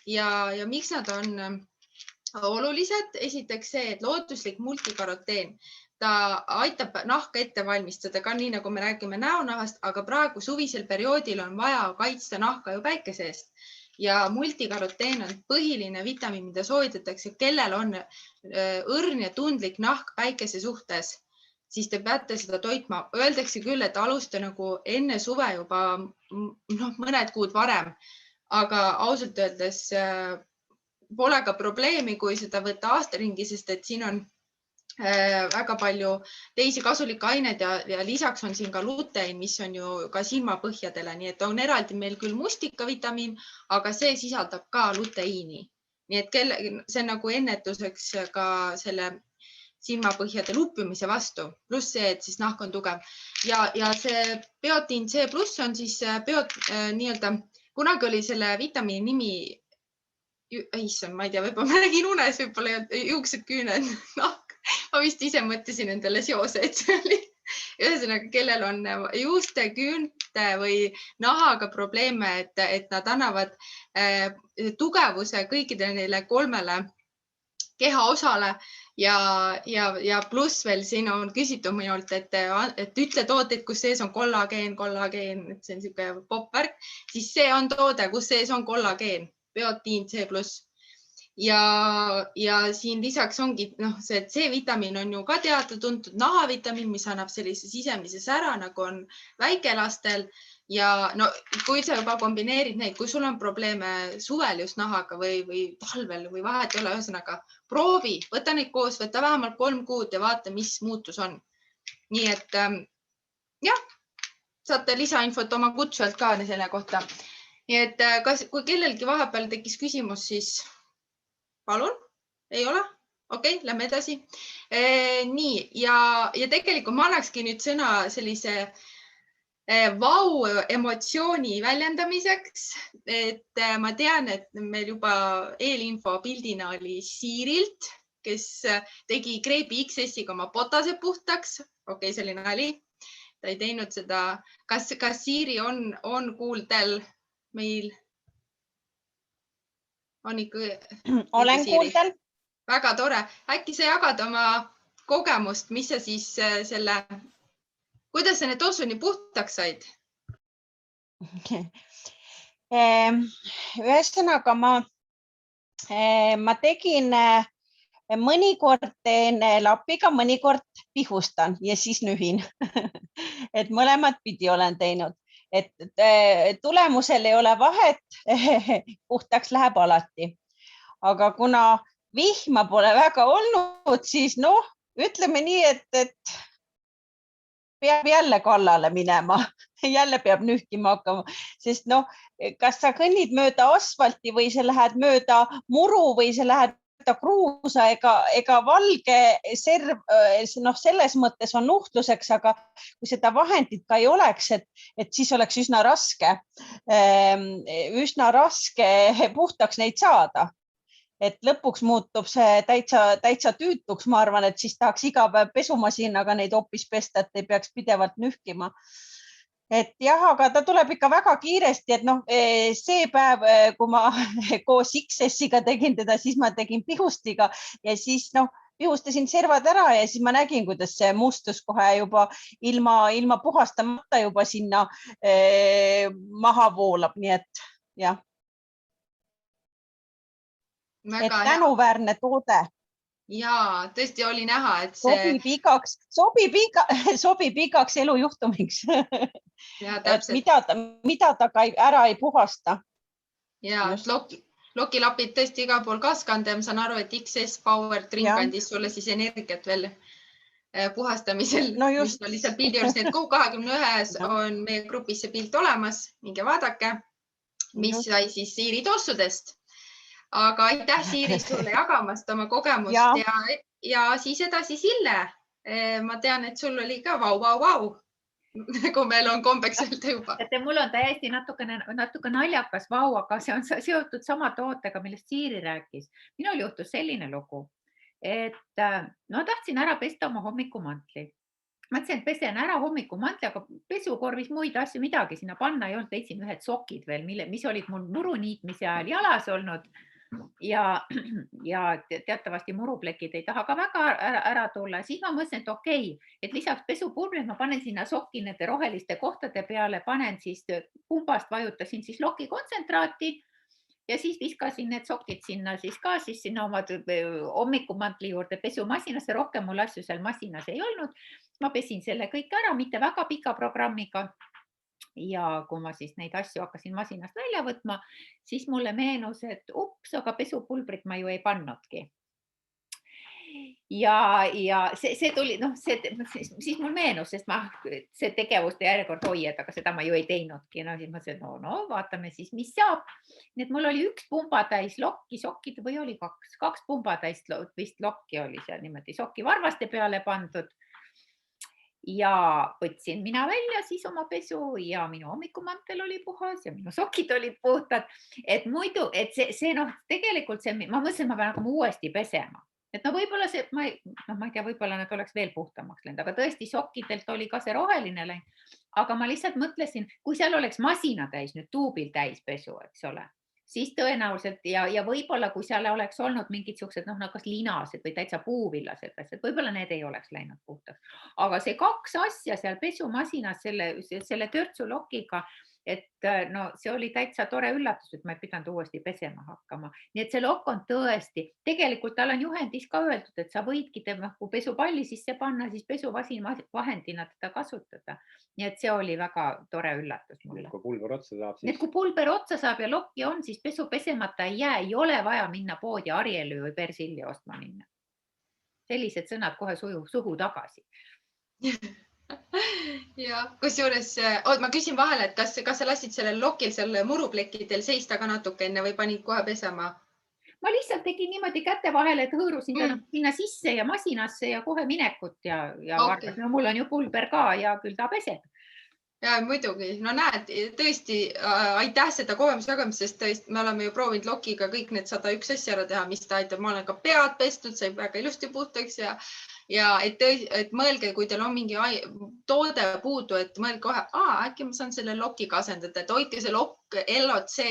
S1: ja miks nad on olulised. Esiteks see, et looduslik multikaroteen, ta aitab nahka ette valmistada ka nii, nagu me räägime näonahast, aga praegu suvisel perioodil on vaja kaitsta nahka ju päikese eest. Ja multikaroteen on põhiline vitamiin, mida soovitatakse, kellel on õrn ja tundlik nahk päikese suhtes, siis te peate seda toitma. Öeldakse küll, et alusta nagu enne suve juba mõned kuud varem, aga ausalt öeldes pole ka probleemi, kui seda võtta aastaringi, sest et siin on väga palju teisi kasulikke aineid ja lisaks on siin ka lutein, mis on ju ka silmapõhjadele, nii et on eraldi meil küll mustikavitamiin, aga see sisaldab ka luteiini. Nii et see on nagu ennetuseks ka selle silmapõhjade luppimise vastu, pluss see, et siis nahk on tugev ja see biotiin C+ on siis nii-öelda, kunagi oli selle vitamiini nimi, issand, ma ei tea, võib-olla ma nägin unes, võib-olla juuksed, küüned, nahk. Ma vist ise mõtlesin endale seoseid, see oli ühesõnaga, kellel on juuste, küünte või nahaga probleeme, et nad annavad tugevuse kõikidele neile 3 kehaosale ja pluss veel siin on küsitud minult, et ütle tooteid, kus sees on kollageen, et see on niisugune popvärk, siis see on toode, kus sees on kollageen, biotiin C+. Ja siin lisaks ongi see C-vitamiin on ju ka teada-tuntud nahavitamiin, mis annab sellise sisemise sära, nagu on väikelastel ja kui sa juba kombineerid neid, kui sul on probleeme suvel just nahaga või talvel või vahet ei ole, ühesõnaga proovi, võta neid koos, võta vähemalt 3 kuud ja vaata, mis muutus on. Nii et jah, saate lisainfot oma kutsujalt ka selle kohta. Nii et kui kellelgi vahepeal tekkis küsimus, siis palun, ei ole? Okei, lähme edasi. Nii, ja tegelikult ma annakski nüüd sõna sellise emotsiooni väljendamiseks, et ma tean, et meil juba eelinfo pildina oli Siirilt, kes tegi Kreebi XS-iga oma potased puhtaks. Okei, see oli nali. Ta ei teinud seda. Kas Siiri on kuuldel meil? On ikka...
S6: Olen kuuldel.
S1: Väga tore. Äkki sa jagad oma kogemust, mis sa siis kuidas sa need tossud nii puhtaks said?
S6: Ühesõnaga ma tegin mõnikord teen lapiga, mõnikord pihustan ja siis nühin. Et mõlemad pidi olen teinud. Et tulemusel ei ole vahet, puhtaks läheb alati. Aga kuna vihma pole väga olnud, siis ütleme nii, et peab jälle kallale minema, jälle peab nühkima hakkama, sest kas sa kõnnid mööda asfalti või sa lähed mööda muru või sa lähed kruusa ega valge serv, selles mõttes on nuhtluseks, aga kui seda vahendit ka ei oleks, et siis oleks üsna raske puhtaks neid saada. Et lõpuks muutub see täitsa tüütuks, ma arvan, et siis tahaks iga päev pesumasinaga neid hoopis pesta, et ei peaks pidevalt nühkima. Et jah, aga ta tuleb ikka väga kiiresti, et see päev, kui ma koos XS-iga tegin teda, siis ma tegin pihustiga ja siis pihustasin servad ära ja siis ma nägin, kuidas see mustus kohe juba ilma puhastamata juba sinna maha voolab, nii et jah. Et tänuväärne toode.
S1: Ja tõesti oli näha, et
S6: sobib igaks elujuhtumiks.
S1: Ja, täpselt.
S6: Mida ta ka ära ei puhasta.
S1: Ja lokilapid tõesti igal pool kaskanud ja ma saan aru, et XS Power Drink andis sulle siis energiat veel puhastamisel,
S6: No
S1: mis
S6: just.
S1: oli seal pildi juures. Nii et Q21 on meie grupis see pilt olemas. Minge vaadake, mis
S6: Just.
S1: sai siis Siiri tossudest. Aga aitäh, Siiri, sulle jagamast oma kogemust ja siis edasi Sille. Ma tean, et sul oli ka vau, kui meil on kombeks öelda juba.
S4: Mul on täiesti natuke naljakas vau, aga see on seotud sama tootega, millest Siiri rääkis. Minul juhtus selline lugu, et no tahtsin ära pesta oma hommikumantli. Mõtlesin, et pesen ära hommikumantli, aga pesukorvis muid asju midagi sinna panna ei olnud. Leidsin ühed sokid veel, mis olid mul muruniitmise ajal jalas olnud. Ja teatavasti muruplekid ei taha ka väga ära tulla. Siis ma mõtlesin, et okei, et lisaks pesupulbrit ma panen sinna sokki nende roheliste kohtade peale, panen siis pumbast, vajutasin siis loki kontsentraati ja siis viskasin need sokid sinna siis ka sinna oma hommikumantli juurde pesumasinasse. Rohkem mul asju seal masinas ei olnud. Ma pesin selle kõik ära, mitte väga pika programmiga. Ja kui ma siis neid asju hakkasin masinast välja võtma, siis mulle meenus, et ups, aga pesupulbrit ma ju ei pannudki. Ja see tuli, siis mul meenus, sest see tegevuste järjekord et aga seda ma ju ei teinudki. No siis ma ütlesin, no vaatame siis, mis saab. Nii et mul oli üks pumbatäis lokki, sokkid või oli kaks pumbatäis vist lokki oli seal niimoodi sokki varvaste peale pandud. Ja võtsin mina välja siis oma pesu ja minu hommikumantel oli puhas ja minu sokid olid puhtad. Et muidu, et see tegelikult ma mõtlesin, ma pean hakkama uuesti pesema. Et võib-olla see, ma ei tea, võib-olla nad oleks veel puhtamaks läinud, aga tõesti sokkidelt oli ka see roheline läinud. Aga ma lihtsalt mõtlesin, kui seal oleks masina täis, nüüd tuubil täis pesu, eks ole, siis tõenäoliselt ja võib-olla kui seal oleks olnud mingid siuksed, kas linased või täitsa puuvillased, võib-olla need ei oleks läinud puhtaks. Aga see 2 asja seal pesumasinas selle törtsu lokiga, et see oli täitsa tore üllatus, et ma ei pidanud uuesti pesema hakkama. Nii et see lokk on tõesti, tegelikult tal on juhendis ka öeldud, et sa võidki kui pesupalli sisse panna, siis pesuvahendina teda kasutada. Nii et see oli väga tore üllatus mulle.
S2: Kui pulber otsa saab, siis...
S4: Kui pulber otsa saab ja lokki on, siis pesu pesemata ei jää, ei ole vaja minna poodi Arieli või Persilli ostma minna. Sellised sõnad kohe suhu tagasi.
S1: Ja kusjuures, ma küsin vahele, et kas sa lasid sellel lokil seal muruplekidel seista ka natuke enne või panid kohe pesema?
S4: Ma lihtsalt tegin niimoodi käte vahele, et hõõrusin sinna sisse ja masinasse ja kohe minekut ja vargas. No mul on ju pulber ka ja küll ta peseb.
S1: Ja muidugi, no näed, tõesti aitäh seda kogemust jagamist, sest tõesti me oleme ju proovinud lokiga kõik need 101 asja ära teha, mis ta aitab. Ma olen ka pead pestud, sai väga ilusti puhtaks ja et mõelge, kui teil on mingi toode puudu, et mõelge kohe, äkki ma saan selle lokiga asendada, et hoidke see lokk LOC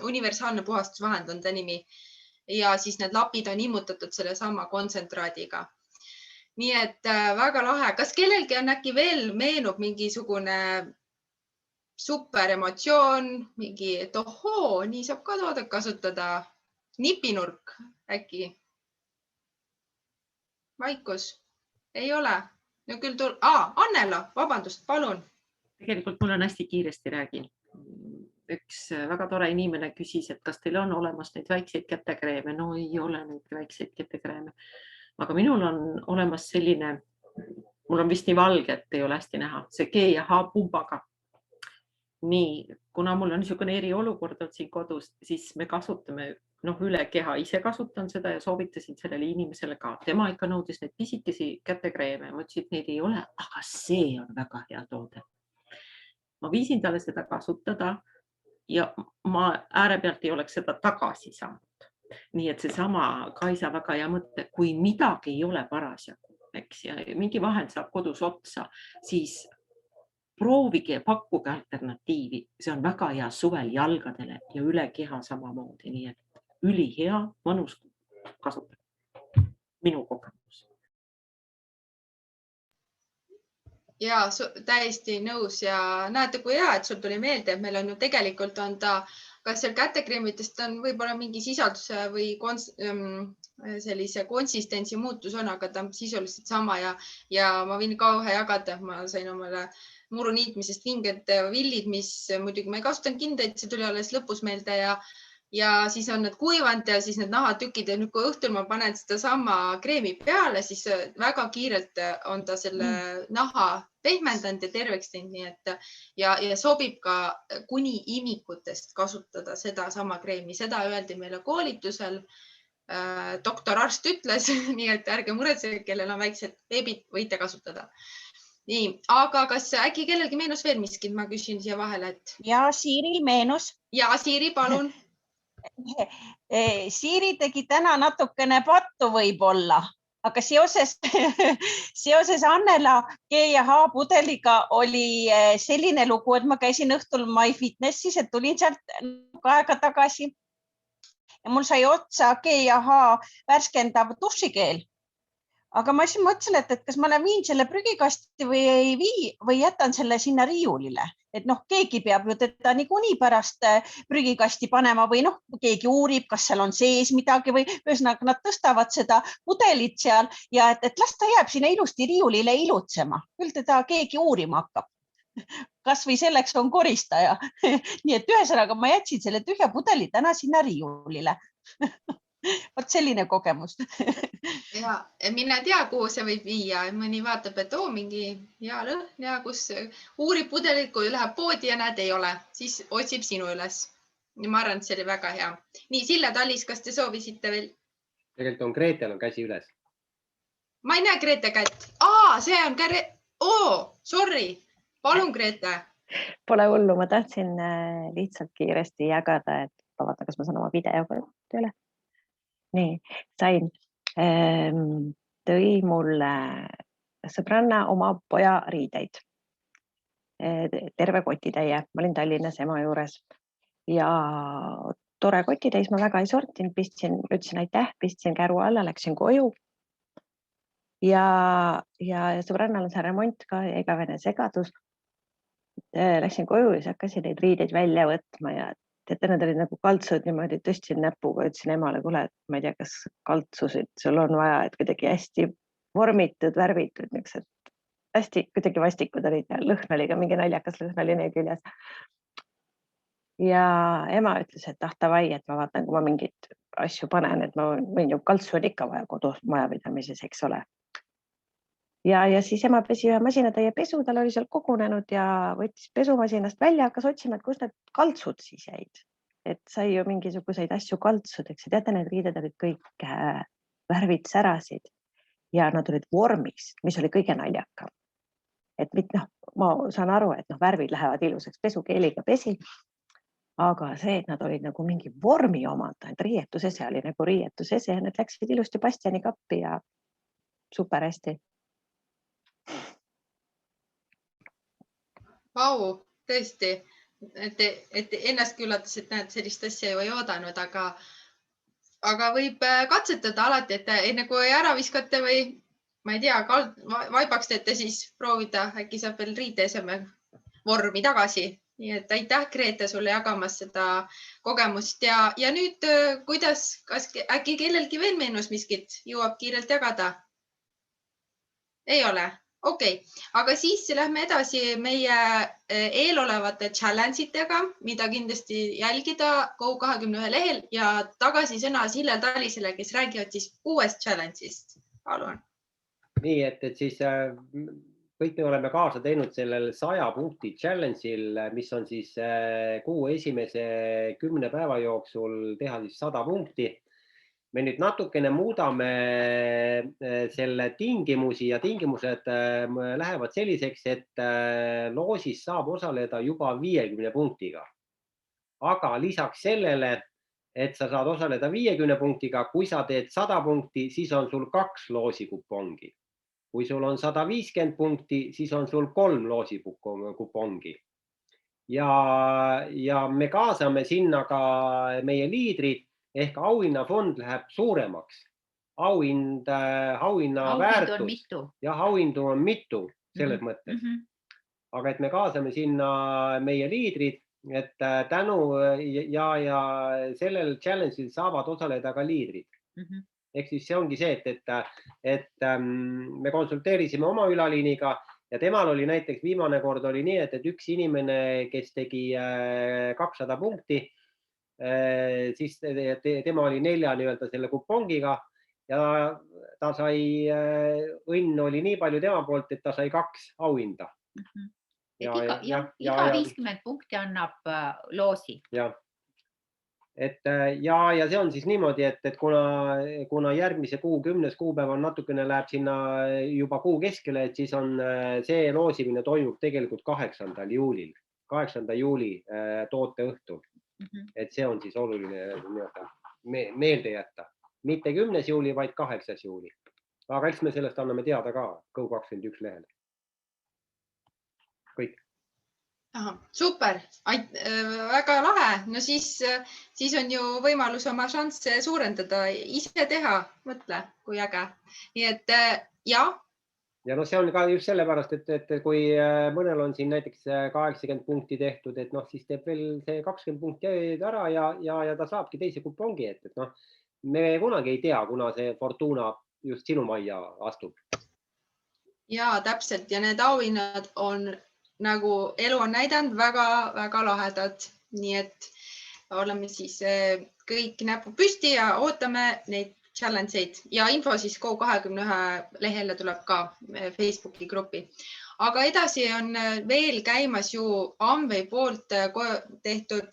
S1: universaalne puhastusvahend on ta nimi ja siis need lapid on immutatud selle sama kontsentraadiga. Nii et väga lahe. Kas kellelgi on äkki veel meenub mingisugune super emotsioon, mingi, et ohoo, nii saab ka toodet kasutada. Nipinurk äkki? Vaikus? Ei ole? No küll Annela, vabandust, palun.
S7: Tegelikult mul on hästi kiiresti räägin. Üks väga tore inimene küsis, et kas teil on olemas neid väikseid kätekreeme. No ei ole neid väikseid kätekreeme. Aga minul on olemas selline, mul on vist nii valge, et ei ole hästi näha, see G&H pumbaga. Nii, kuna mul on niisugune eriolukord siin kodus, siis me kasutame üle keha. Ise kasutan seda ja soovitasin sellele inimesele ka. Tema ikka nõudis neid pisikesi kätekreeme. Ma ütlesin, et neid ei ole, aga see on väga hea toode. Ma viisin talle seda kasutada ja ma ääre pealt ei oleks seda tagasi saanud. Nii et seesama Kaisa väga hea mõte, kui midagi ei ole parasjagu, eks, ja mingi vahend saab kodus otsa, siis proovige ja pakkuge alternatiivi. See on väga hea suvel jalgadele ja üle keha samamoodi, nii et ülihea, mõnus kasutada. Minu kogemus.
S1: Ja täiesti nõus ja näete, kui hea, et sul tuli meelde, et meil on ju tegelikult on ta, kas seal kätekreemitest on võib-olla mingi sisalduse või sellise konsistentsi muutus on, aga ta on sisuliselt sama ja ma võin ka ühe jagada, ma sain omale muruniitmisest vinged villid, mis muidugi ma ei kasutanud kindaid, see tuli alles lõpus meelde ja siis on need kuivanud ja siis need nahatükid ja nüüd, kui õhtul ma panen seda sama kreemi peale, siis väga kiirelt on ta selle naha pehmendanud ja terveks teinud, nii et ja sobib ka kuni imikutest kasutada seda sama kreemi, seda öeldi meile koolitusel. Doktor arst ütles, nii et ärge muretsege, kellel on väiksed beebid, võite kasutada. Nii, aga kas äkki kellelgi meenus veel miskit, ma küsin siia vahele, et.
S6: Ja Siiril meenus.
S1: Ja Siiri, palun.
S6: Siiri tegi täna natukene pattu võib-olla, aga seoses Annela G&H pudeliga oli selline lugu, et ma käisin õhtul MyFitnessis, et tulin sealt aega tagasi ja mul sai otsa G&H värskendav dušikeel. Aga ma siis mõtlesin, et kas ma viin selle prügikasti või ei vii või jätan selle sinna riiulile. Et keegi peab ju teda niikuinii pärast prügikasti panema või keegi uurib, kas seal on sees midagi või ühesõnaga nad tõstavad seda pudelit seal ja et las ta jääb sinna ilusti riiulile ilutsema. Küll teda keegi uurima hakkab. Kas või selleks on koristaja. Nii et ühesõnaga ma jätsin selle tühja pudeli täna sinna riiulile. Vot selline kogemus.
S1: Ja mine tea, kuhu see võib viia. Mõni vaatab, et mingi hea lõhn ja kus uurib pudelit, kui läheb poodi ja näed, ei ole, siis otsib sinu üles. Ma arvan, et see oli väga hea. Nii, Sille Tallis, kas te soovisite veel?
S2: Tegelikult on Greetel on käsi üles.
S1: Ma ei näe Grete kätt. See on sorry. Palun, Grete.
S8: Pole hullu, ma tahtsin lihtsalt kiiresti jagada, et ma vaatan, kas ma saan oma videoga üle. Nii, sain. Tõi mulle sõbranna oma poja riideid. Terve kotitäie. Ma olin Tallinnas ema juures ja tore kotitäis ma väga ei sortinud. Ütlesin aitäh, pistsin käru alla, läksin koju. Ja sõbrannal on see remont ka ja igavene segadus. Läksin koju ja hakkasin neid riideid välja võtma ja teate, need olid nagu kaltsud niimoodi, tõstsin näpuga, ütlesin emale, kuule, et ma ei tea, kas kaltsusid sul on vaja, et kuidagi hästi vormitud, värvitud, hästi kuidagi vastikud olid ja lõhn oli ka mingi naljakas lõhn oli neil küljes. Ja ema ütles, et davai, et ma vaatan, kui ma mingit asju panen, et ma võin ju kaltsu on ikka vaja kodus majapidamises, eks ole. Ja siis ema pesi ühe masinatäie pesu, tal oli seal kogunenud ja võttis pesumasinast välja, hakkas otsima, et kus need kaltsud siis jäid. Et sai ju mingisuguseid asju kaltsudeks ja teate, need riided olid kõik värvid särasid ja nad olid vormis, mis oli kõige naljakam. Et ma saan aru, et värvid lähevad ilusaks pesukeeliga pesi, aga see, et nad olid nagu mingi vormi omandanud, riietusese oli nagu riietusese ja need läksid ilusti Bastiani kappi ja super hästi.
S1: Vau, tõesti, et ennast küllatas, et näed, sellist asja ju ei oodanud, aga võib katsetada alati, et enne kui ära viskate või ma ei tea, vaibaks teete, siis proovida, äkki saab veel riideseme vormi tagasi. Nii et aitäh, Grete, sulle jagamas seda kogemust ja nüüd kuidas, kas äkki kellelgi veel meenus miskit, jõuab kiirelt jagada? Ei ole? Okei, aga siis lähme edasi meie eelolevate challenge itega, mida kindlasti jälgida Go21 lehel ja tagasi sõna Sille Tallisele, kes räägivad siis uuest challenge'ist. Palun.
S2: Nii, et siis kõik me oleme kaasa teinud sellel 100 punkti challenge'il, mis on siis kuu esimese 10 päeva jooksul teha siis 100 punkti. Me nüüd natukene muudame selle tingimusi ja tingimused lähevad selliseks, et loosis saab osaleda juba 50 punktiga. Aga lisaks sellele, et sa saad osaleda 50 punktiga, kui sa teed 100 punkti, siis on sul 2 loosikupongi. Kui sul on 150 punkti, siis on sul 3 loosikupongi. Ja me kaasame sinna ka meie liidrid, ehk auhinnafond läheb suuremaks. Auhinna väärtus. Jah, auhindu on mitu selles mõttes. Aga et me kaasame sinna meie liidrid, et tänu ja sellel challenge'il saavad osaleda ka liidrid. Ehk siis see ongi see, et me konsulteerisime oma ülaliiniga ja temal oli näiteks viimane kord oli nii, et üks inimene, kes tegi 200 punkti, siis tema oli 4 nii-öelda selle kupongiga ja ta sai, õnn oli nii palju tema poolt, et ta sai 2 auhinda.
S4: Iga 50 punkti annab loosi.
S2: Ja see on siis niimoodi, et kuna järgmise kuu 10. kuupäev on natukene läheb sinna juba kuu keskele, et siis on see loosimine toimub tegelikult 8. juulil, 8. juuli tooteõhtul. Et see on siis oluline meelde jätta. Mitte 10. juuli, vaid 8. juuli. Aga eks me sellest anname teada ka Go21 lehel. Kõik.
S1: Aha, super, väga lahe. No siis on ju võimalus oma šansse suurendada, ise teha, mõtle, kui äge. Nii et ja.
S2: Ja no see on ka just sellepärast, et kui mõnel on siin näiteks 80 punkti tehtud, et siis teeb veel see 20 punkti ära ja ta saabki teise kupongi, et me kunagi ei tea, kuna see Fortuna just sinu majja astub.
S1: Ja täpselt ja need auhinnad on nagu elu on näidanud väga lahedad. Nii et oleme siis kõik näpu püsti ja ootame neid challenge-eid ja info siis Go21 lehele tuleb ka Facebooki gruppi. Aga edasi on veel käimas ju Amway poolt tehtud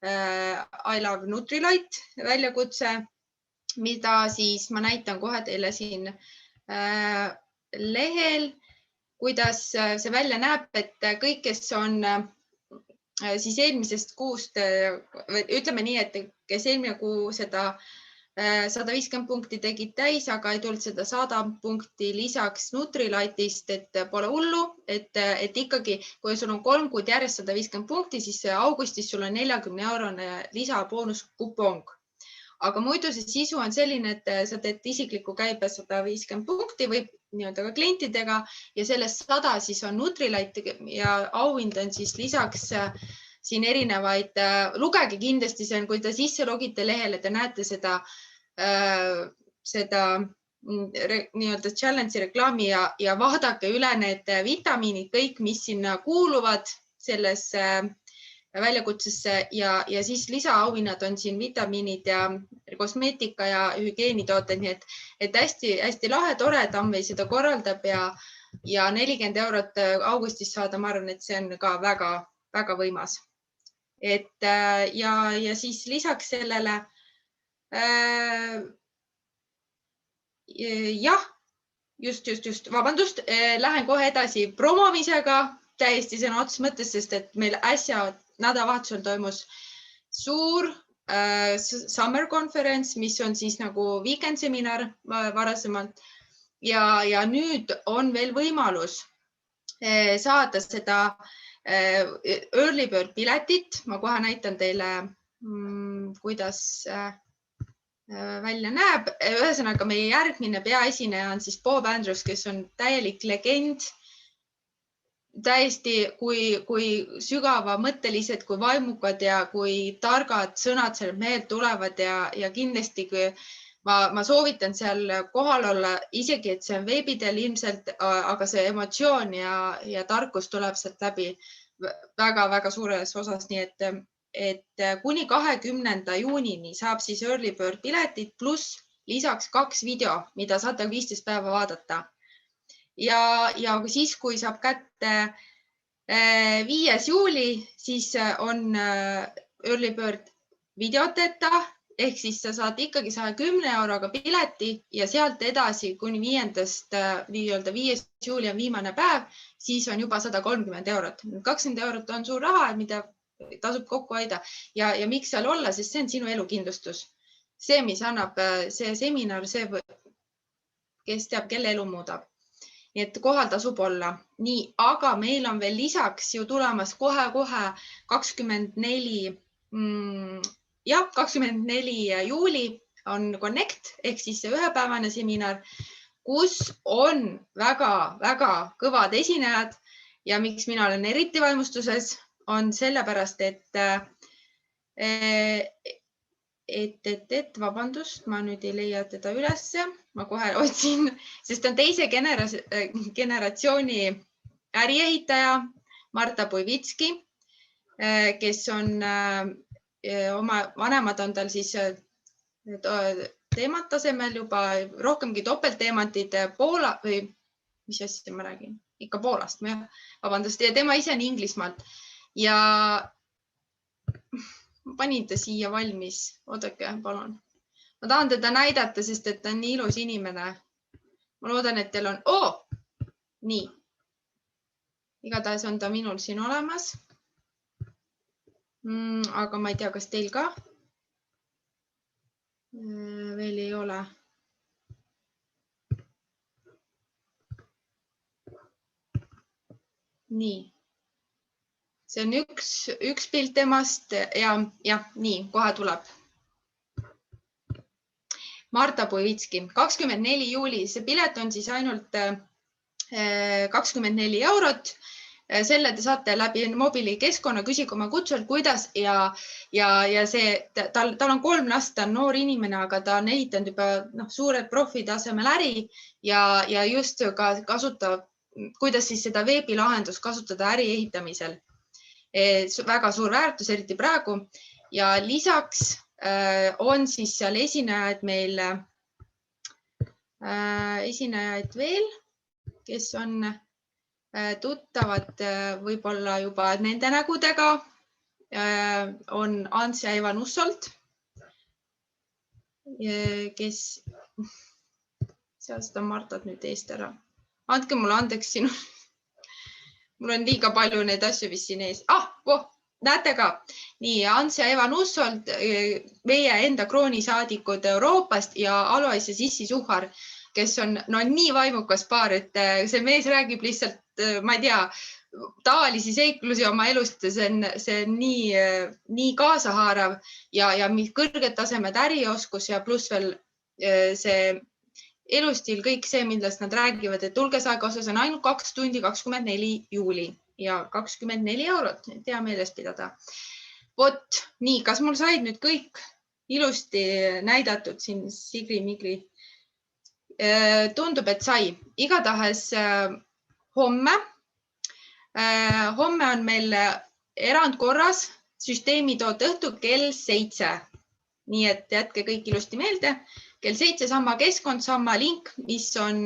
S1: I Love Nutrilite väljakutse, mida siis ma näitan kohe teile siin lehel, kuidas see välja näeb, et kõik, kes on siis eelmisest kuust, ütleme nii, et kes eelmine kuu seda 150 punkti tegid täis, aga ei tulnud seda 100 punkti lisaks Nutrilite'ist, et pole hullu, et ikkagi, kui sul on 3 kuud järjest 150 punkti, siis augustis sul on 40 € lisaboonuskupong. Aga muidu see sisu on selline, et sa teed isikliku käibe 150 punkti või nii-öelda ka klientidega ja sellest 100 siis on Nutrilite ja auhind on siis lisaks siin erinevaid, lugege kindlasti see on, kui te sisse logite lehele, te näete seda nii-öelda challenge'i reklaami ja vaadake üle need vitamiinid, kõik, mis sinna kuuluvad sellesse väljakutsesse ja siis lisaauhinnad on siin vitamiinid ja kosmeetika ja hügieenitooted, nii et hästi lahe, tore, et Amway seda korraldab ja 40 € augustis saada, ma arvan, et see on ka väga võimas. Et ja siis lisaks sellele jah, just, vabandust, lähen kohe edasi promomisega täiesti sõna otseses mõttes, sest et meil äsja nädalavahetusel toimus suur summer conference, mis on siis nagu weekend seminar varasemalt ja nüüd on veel võimalus saada seda early bird piletit. Ma kohe näitan teile, kuidas välja näeb. Ühesõnaga, meie järgmine peaesineja on siis Bob Andrews, kes on täielik legend. Täiesti kui sügavamõttelised, kui vaimukad ja kui targad sõnad seal meelt tulevad ja kindlasti kui ma soovitan seal kohal olla, isegi et see on veebidel ilmselt, aga see emotsioon ja tarkus tuleb sealt läbi väga suures osas, nii et kuni 20. juunini saab siis early bird piletid pluss lisaks 2 video, mida saate 15 päeva vaadata. Ja siis, kui saab kätte 5. juuli, siis on early bird videoteta, ehk siis sa saad ikkagi 110 € pileti ja sealt edasi kuni 5. juuli on viimane päev, siis on juba 130 €. 20 € on suur raha, mida tasub kokku hoida ja miks seal olla, sest see on sinu elukindlustus. See, mis annab see seminar, see, kes teab, kelle elu muudab. Nii et kohal tasub olla. Nii, aga meil on veel lisaks ju tulemas kohe 24 juuli on Connect ehk siis see ühepäevane seminar, kus on väga kõvad esinejad ja miks mina olen eriti vaimustuses, on sellepärast, et vabandust, ma nüüd ei leia teda ülesse, ma kohe otsin, sest on teise generatsiooni äriehitaja Marta Puivitski, kes on oma vanemad on tal siis teemat tasemel juba rohkemgi topeltteemantid Poola või mis asja ma räägin, ikka Poolast, vabandust, ja tema ise on Inglismaalt ja ma panin ta siia valmis. Oodake, palun. Ma tahan teda näidata, sest et ta on nii ilus inimene. Ma loodan, et teil on... Nii. Igatahes on ta minul siin olemas. Aga ma ei tea, kas teil ka? Veel ei ole. Nii. See on üks pilt temast ja nii, kohe tuleb. Marta Puivitski, 24 juuli. See pilet on siis ainult 24 €. Selle te saate läbi mobiilikeskkonna, küsige oma kutsujalt, kuidas ja see, tal on 3 last, ta on noor inimene, aga ta on ehitanud juba suure profitasemel äri ja just ka kasutab, kuidas siis seda veebilahendust kasutada äri ehitamisel. Väga suur väärtus, eriti praegu. Ja lisaks on siis seal esinejaid meil, esinejaid veel, kes on tuttavad võib-olla juba nende nägudega, on Ants ja Eva Nussolt, kes, seal seda Martat nüüd eest ära. Andke mulle andeks sinu. Mul on liiga palju neid asju vist siin ees. Näete ka. Nii, Ants ja Eva Nussolt, meie enda kroonisaadikud Euroopast ja Alois ja Sissi Suhar, kes on nii vaimukas paar, et see mees räägib lihtsalt, ma ei tea, tavalisi seiklusi oma elust. See on nii kaasahaarav ja kõrged tasemed ärioskus ja pluss veel see elustiil, kõik see, millest nad räägivad, et tulgesaega osas on ainult 2 tundi 24 juuli ja 24 €, et hea meeles pidada. Vot, nii, kas mul said nüüd kõik ilusti näidatud siin Sigri-Migri? Tundub, et sai. Igatahes homme on meil erandkorras süsteemitoote õhtu kell 7. Nii et jätke kõik ilusti meelde. Kell 7 sama keskkond, sama link, mis on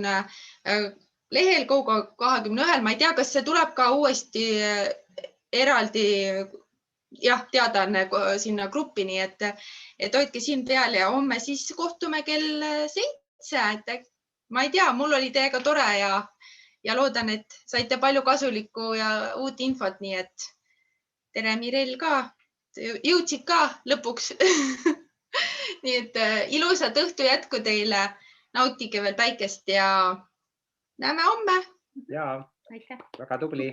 S1: lehel Go21. Ma ei tea, kas see tuleb ka uuesti eraldi teadaanne sinna gruppi, nii et hoidke siin peal ja homme siis kohtume kell 7. Ma ei tea, mul oli teiega tore ja loodan, et saite palju kasulikku ja uut infot, nii et tere Mirel ka, jõudsid ka lõpuks. Nii et ilusat õhtu jätku teile, nautige veel päikest ja näeme homme.
S2: Jaa, väga tubli.